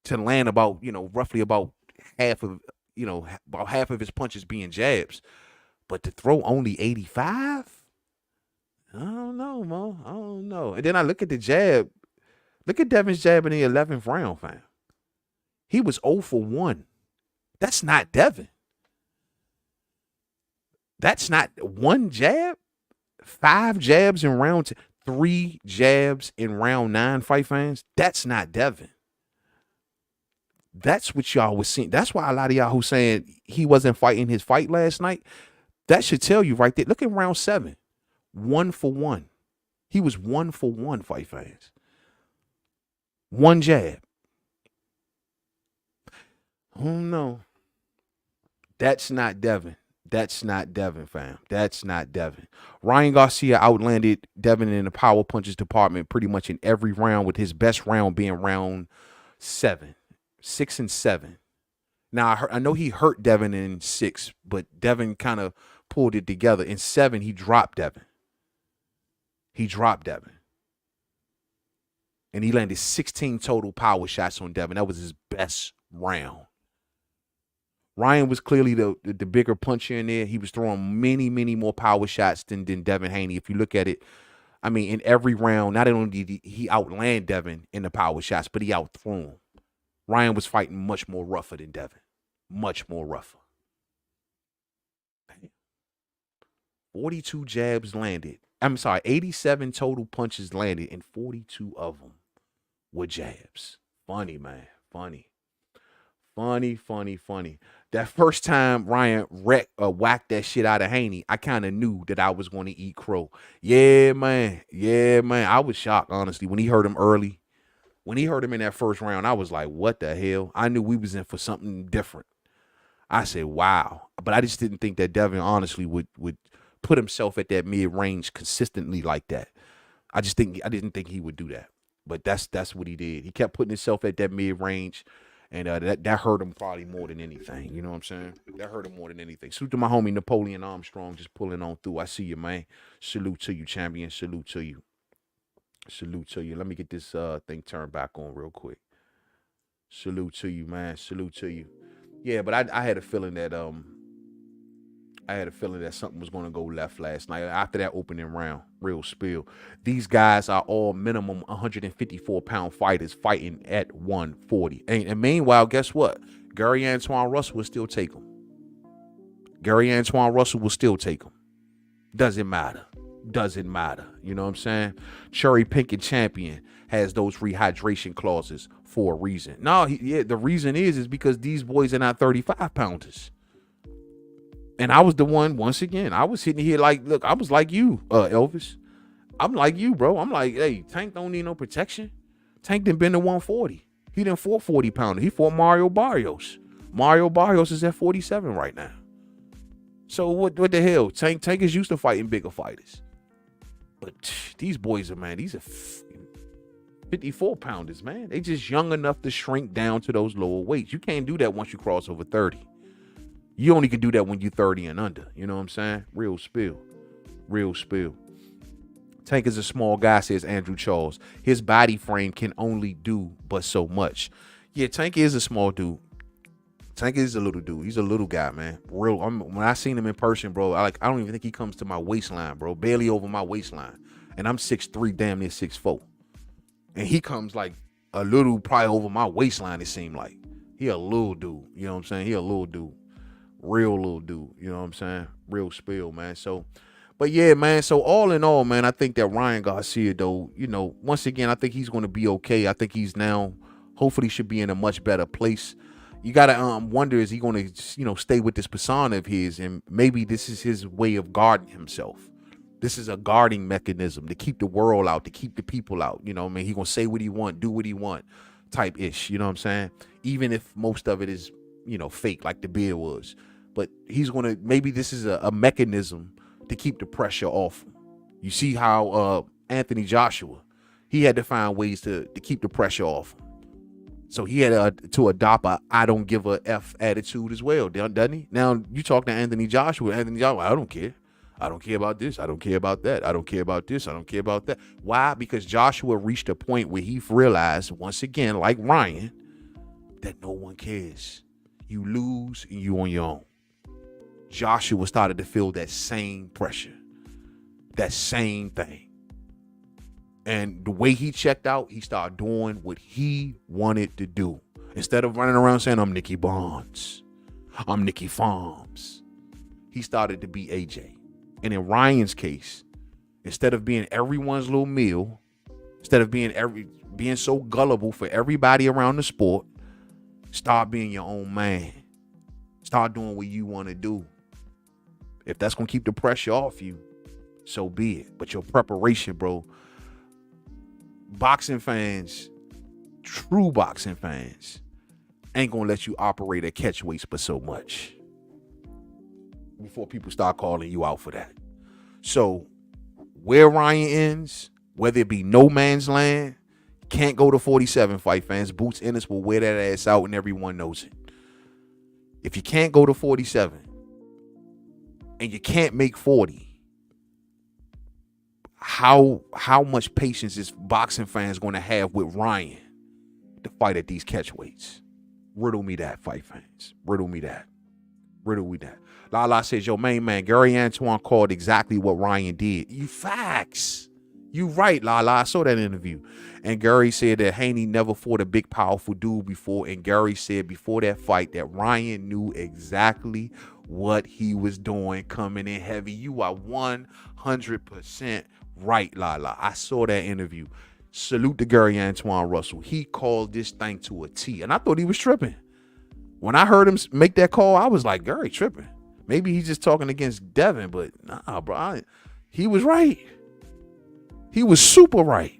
to land about, roughly about half of his punches being jabs, but to throw only 85? I don't know, Mo. I don't know. And then I look at the jab. Look at Devin's jab in the 11th round, fam. He was 0 for 1. That's not Devin. That's not one jab. 5 jabs in round 10. 3 jabs in round 9, fight fans. That's not Devin. That's what y'all was seeing. That's why a lot of y'all who saying he wasn't fighting his fight last night, that should tell you right there. Look at round 7. 1 for 1. He was 1 for 1, fight fans. 1 jab. Oh no. That's not Devin. That's not Devin, fam. That's not Devin. Ryan Garcia outlanded Devin in the power punches department pretty much in every round, with his best round being round 7. 6 and 7. Now, I know he hurt Devin in 6, but Devin kind of pulled it together. In 7, he dropped Devin. And he landed 16 total power shots on Devin. That was his best round. Ryan was clearly the bigger puncher in there. He was throwing many, many more power shots than Devin Haney. If you look at it, I mean, in every round, not only did he outland Devin in the power shots, but he outthrew him. Ryan was fighting much more rougher than Devin. Much more rougher. 42 jabs landed 87 total punches landed, and 42 of them were jabs. Funny, man. Funny. That first time Ryan whacked that shit out of Haney, I kind of knew that I was going to eat crow. Yeah, man. I was shocked, honestly, when he hurt him early. When he hurt him in that first round, I was like, what the hell? I knew we was in for something different. I said, wow. But I just didn't think that Devin, honestly, would put himself at that mid-range consistently like that. I didn't think he would do that. But that's what he did. He kept putting himself at that mid-range. And that hurt him probably more than anything. You know what I'm saying? That hurt him more than anything. Salute to my homie Napoleon Armstrong just pulling on through. I see you, man. Salute to you, champion. Salute to you. Let me get this thing turned back on real quick. Salute to you, man. Salute to you. Yeah, but I had a feeling that something was going to go left last night after that opening round. Real spill. These guys are all minimum 154-pound fighters fighting at 140. And meanwhile, guess what? Gary Antoine Russell will still take them. Doesn't matter. You know what I'm saying? Cherry Pinkett Champion has those rehydration clauses for a reason. No, the reason is because these boys are not 35-pounders. And I was the one, once again, I was sitting here like, look, I was like you, Elvis. I'm like you, bro. I'm like, hey, Tank don't need no protection. Tank done been to 140. He done fought 40-pounder. He fought Mario Barrios. Mario Barrios is at 47 right now. So what the hell? Tank is used to fighting bigger fighters. But these boys are 54-pounders, man. They just young enough to shrink down to those lower weights. You can't do that once you cross over 30. You only can do that when you're 30 and under. You know what I'm saying? Real spill. Tank is a small guy, says Andrew Charles. His body frame can only do but so much. Yeah, Tank is a small dude. Tank is a little dude. He's a little guy, man. When I seen him in person, bro, I don't even think he comes to my waistline, bro. Barely over my waistline. And I'm 6'3", damn near 6'4". And he comes like a little, probably over my waistline, it seemed like. He a little dude. You know what I'm saying? He a little dude. Real little dude. You know what I'm saying? Real spill, man. So, but yeah, man. So all in all, man, I think that Ryan Garcia, though, you know, once again, I think he's going to be okay. I think he's now, hopefully should be in a much better place. You got to wonder, is he going to, you know, stay with this persona of his? And maybe this is his way of guarding himself. This is a guarding mechanism to keep the world out, to keep the people out. You know what I mean? He going to say what he want, do what he want type ish. You know what I'm saying? Even if most of it is, you know, fake like the beer was. But he's going to, maybe this is a mechanism to keep the pressure off him. You see how Anthony Joshua, he had to find ways to keep the pressure off him. So he had to adopt a I don't give a F attitude as well, doesn't he? Now, you talk to Anthony Joshua, I don't care. I don't care about this. I don't care about that. I don't care about this. I don't care about that. Why? Because Joshua reached a point where he realized, once again, like Ryan, that no one cares. You lose and you on your own. Joshua started to feel that same pressure, that same thing. And the way he checked out, he started doing what he wanted to do. Instead of running around saying, I'm Nicky Bonds, I'm Nicky Farms, he started to be AJ. And in Ryan's case, instead of being everyone's little meal, instead of being so gullible for everybody around the sport, start being your own man. Start doing what you want to do. If that's going to keep the pressure off you, so be it. But your preparation, bro, boxing fans, true boxing fans, ain't going to let you operate at catch weights but so much before people start calling you out for that. So where Ryan ends, whether it be no man's land, can't go to 47, fight fans. Boots Ennis will wear that ass out and everyone knows it. If you can't go to 47 and you can't make 40, how much patience is boxing fans going to have with Ryan to fight at these catch weights? Riddle me that, fight fans. Riddle me that. Lala says, yo, Mainman, Gary Antoine called exactly what Ryan did. You facts. You right, Lala. I saw that interview. And Gary said that Haney never fought a big, powerful dude before. And Gary said before that fight that Ryan knew exactly what he was doing coming in heavy. You are 100% right, Lala. I saw that interview. Salute to Gary Antoine Russell. He called this thing to a T. And I thought he was tripping. When I heard him make that call, I was like, Gary tripping. Maybe he's just talking against Devin, but nah, bro. He was right. He was super right.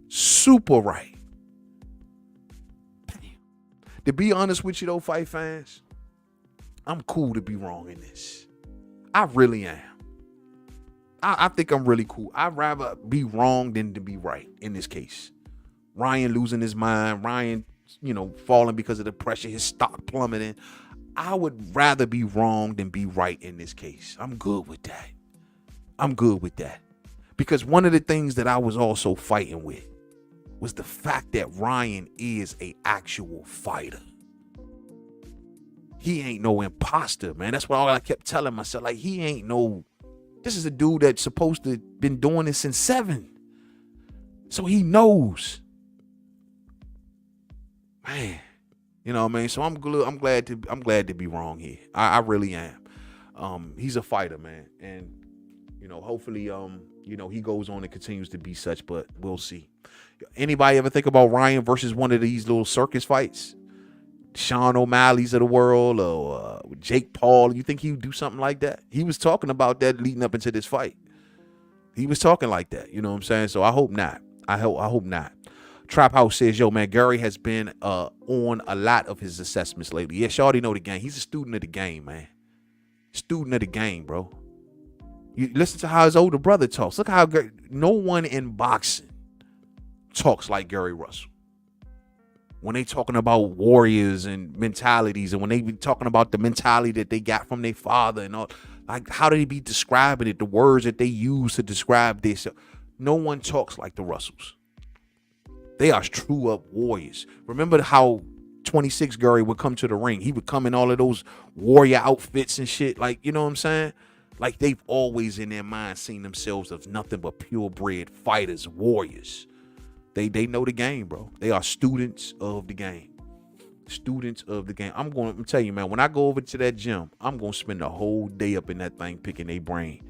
Super right. Damn. To be honest with you though, fight fans, I'm cool to be wrong in this. I really am. I think I'm really cool. I'd rather be wrong than to be right in this case. Ryan losing his mind. Ryan, falling because of the pressure. His stock plummeting. I would rather be wrong than be right in this case. I'm good with that. Because one of the things that I was also fighting with was the fact that Ryan is an actual fighter. He ain't no imposter, man. That's what I kept telling myself. Like, he ain't no... This is a dude that's supposed to been doing this since 7. So he knows. Man. You know what I mean? So I'm glad to be wrong here. I really am. He's a fighter, man. And, hopefully, he goes on and continues to be such, but we'll see. Anybody ever think about Ryan versus one of these little circus fights? Sean O'Malley's of the world or Jake Paul? You think he would do something like that? He was talking about that leading up into this fight. He was talking like that. You know what I'm saying? So I hope not. I hope not. Trap House says, yo, man, Gary has been on a lot of his assessments lately. Yeah, you already know the game. He's a student of the game, man. Student of the game, bro. You listen to how his older brother talks. Look how no one in boxing talks like Gary Russell. When they talking about warriors and mentalities, and when they be talking about the mentality that they got from their father and all, like how they be describing it, the words that they use to describe this. No one talks like the Russells. They are true up warriors. Remember how 26 Gary would come to the ring. He would come in all of those warrior outfits and shit. Like, you know what I'm saying? Like, they've always in their mind seen themselves as nothing but purebred fighters, warriors. They know the game, bro. They are students of the game. Students of the game. I'm going to tell you, man, when I go over to that gym, I'm going to spend the whole day up in that thing picking their brain.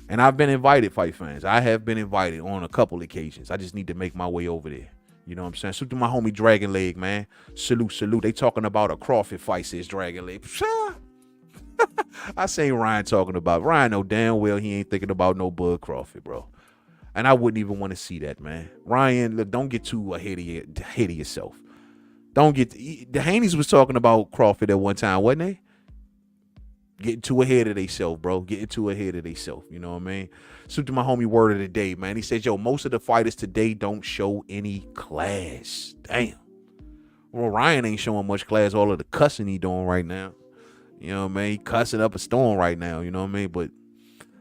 And I've been invited, fight fans. I have been invited on a couple occasions. I just need to make my way over there. You know what I'm saying? Salute to my homie Dragon Leg, man. Salute. They talking about a Crawford fight, says Dragon Leg. I seen Ryan talking about. Ryan know damn well he ain't thinking about no Bud Crawford, bro. And I wouldn't even want to see that, man. Ryan, look, don't get too ahead of yourself. Don't get... The Haneys was talking about Crawford at one time, wasn't they? Getting too ahead of themselves, bro. Getting too ahead of themselves. You know what I mean? So to my homie Word of the Day, man. He says, yo, most of the fighters today don't show any class. Damn. Well, Ryan ain't showing much class. All of the cussing he doing right now. You know what I mean? He cussing up a storm right now. You know what I mean? But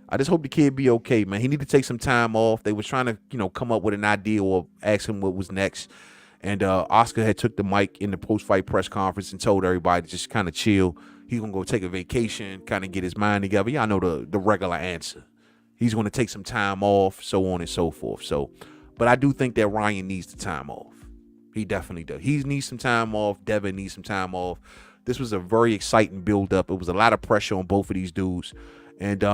I just hope the kid be okay, man. He need to take some time off. They was trying to, come up with an idea or ask him what was next. And Oscar had took the mic in the post-fight press conference and told everybody to just kind of chill. He's going to go take a vacation, kind of get his mind together. Y'all know the regular answer. He's going to take some time off, so on and so forth. So, but I do think that Ryan needs the time off. He definitely does. He needs some time off. Devin needs some time off. This was a very exciting build-up. It was a lot of pressure on both of these dudes. And,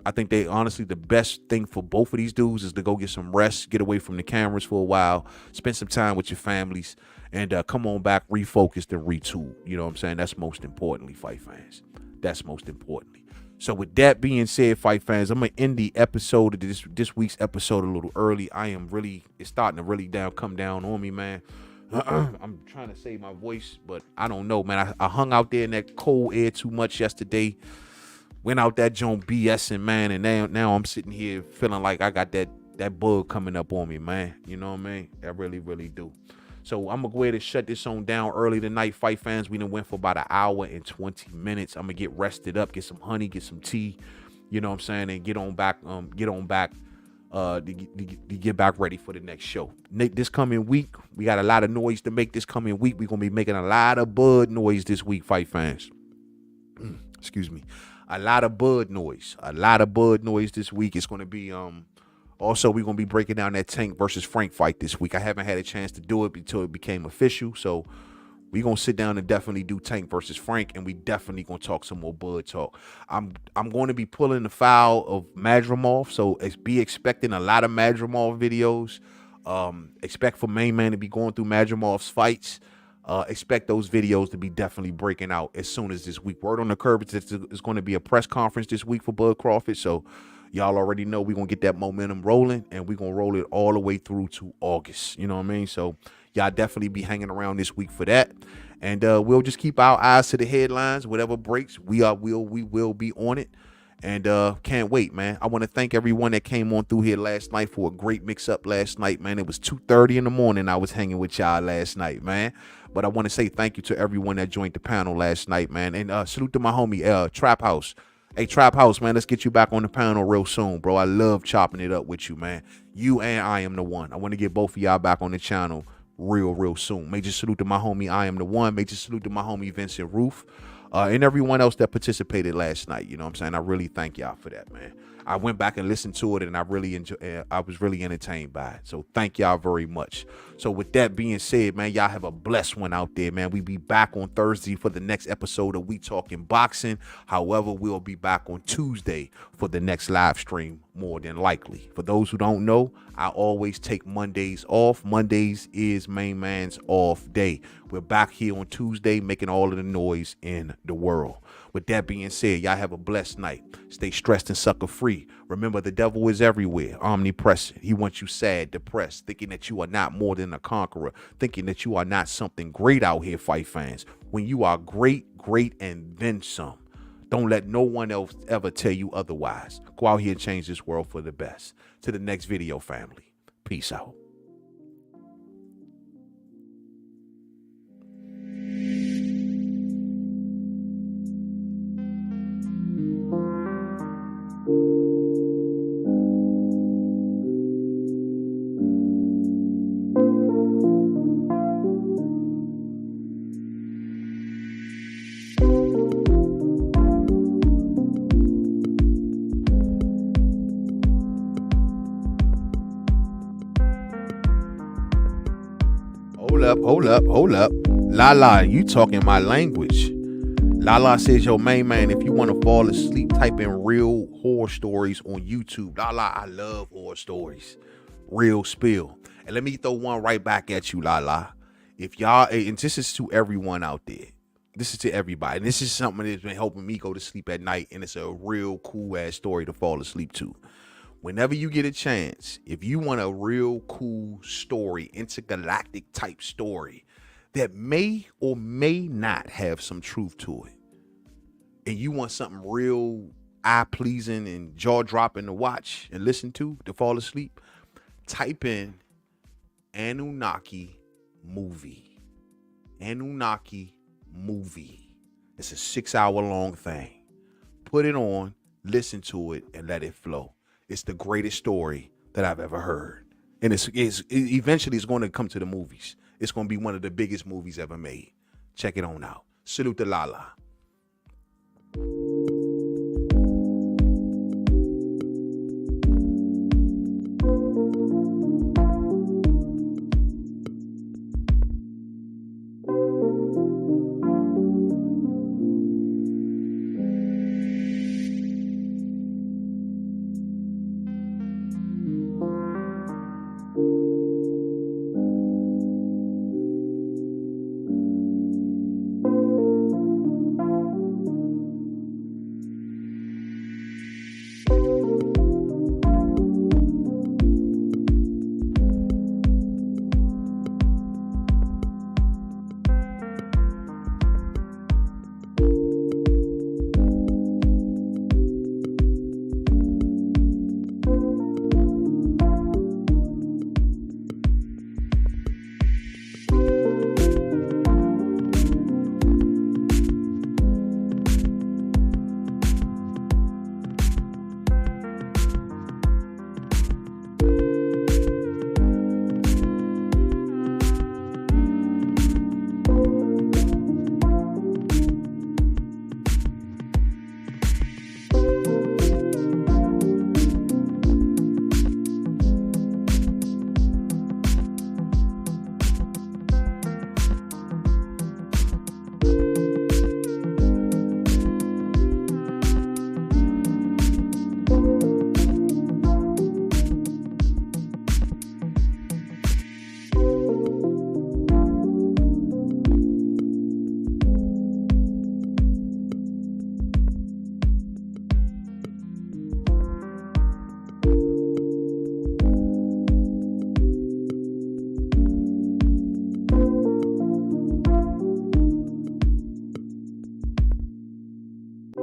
I think they honestly, the best thing for both of these dudes is to go get some rest, get away from the cameras for a while, spend some time with your families, and come on back, refocused and retool. You know what I'm saying? That's most importantly, fight fans. That's most importantly. So with that being said, fight fans, I'm going to end the episode of this week's episode a little early. It's starting to really come down on me, man. I'm trying to save my voice, but I don't know, man. I hung out there in that cold air too much yesterday. Went out that joint BSing, man, and now I'm sitting here feeling like I got that bug coming up on me, man. You know what I mean? I really, really do. So I'm going to go ahead and shut this on down early tonight, fight fans. We done went for about an hour and 20 minutes. I'm going to get rested up, get some honey, get some tea, you know what I'm saying, and get on back to get back ready for the next show. This coming week, we got a lot of noise to make this coming week. We're going to be making a lot of bud noise this week, fight fans. Excuse me. A lot of bud noise this week. It's going to be Also, we're going to be breaking down that Tank versus Frank fight this week. I haven't had a chance to do it until it became official. So we're going to sit down and definitely do Tank versus Frank, and we definitely going to talk some more Bud talk. I'm going to be pulling the file of Madrimov, so be expecting a lot of Madrimov videos. Expect for Mainman to be going through Madrimov's fights. Expect those videos to be definitely breaking out as soon as this week. Word on the curb is it's going to be a press conference this week for Bud Crawford, so y'all already know we're going to get that momentum rolling, and we're going to roll it all the way through to August. You know what I mean? So y'all definitely be hanging around this week for that. And we'll just keep our eyes to the headlines. Whatever breaks, we will be on it. And can't wait, man. I want to thank everyone that came on through here last night for a great mix-up last night, man. It was 2:30 in the morning. I was hanging with y'all last night, man. But I want to say thank you to everyone that joined the panel last night, man. And salute to my homie, Trap House. Hey, Trap House, man, let's get you back on the panel real soon, bro. I love chopping it up with you, man. You and I Am The One. I want to get both of y'all back on the channel real soon. Major salute to my homie, I Am The One. Major salute to my homie, Vincent Roof. And everyone else that participated last night. You know what I'm saying? I really thank y'all for that, man. I went back and listened to it, and I was really entertained by it. So thank y'all very much. So with that being said, man, y'all have a blessed one out there, man. We be back on Thursday for the next episode of We Talking Boxing. However, we'll be back on Tuesday for the next live stream, more than likely. For those who don't know, I always take Mondays off. Mondays is Mainman's off day. We're back here on Tuesday making all of the noise in the world. With that being said, y'all have a blessed night. Stay stressed and sucker free. Remember, the devil is everywhere, omnipresent. He wants you sad, depressed, thinking that you are not more than a conqueror, thinking that you are not something great out here, fight fans, when you are great, and then some. Don't let no one else ever tell you otherwise. Go out here and change this world for the best. To the next video, family. Peace out. Hold up. Lala, you talking my language. Lala says, yo, man, if you want to fall asleep, type in real horror stories on YouTube. Lala, I love horror stories. Real spill. And let me throw one right back at you, Lala. If y'all, and this is to everyone out there. This is to everybody. And this is something that's been helping me go to sleep at night. And it's a real cool ass story to fall asleep to. Whenever you get a chance, if you want a real cool story, intergalactic type story that may or may not have some truth to it, and you want something real eye-pleasing and jaw-dropping to watch and listen to fall asleep, type in Anunnaki movie. Anunnaki movie. It's a 6-hour-long thing. Put it on, listen to it, and let it flow. It's the greatest story that I've ever heard. And eventually it's going to come to the movies. It's going to be one of the biggest movies ever made. Check it on out. Salute to Lala. Who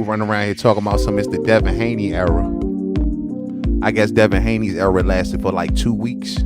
run around here talking about some, it's the Devin Haney era. I guess Devin Haney's era lasted for like 2 weeks.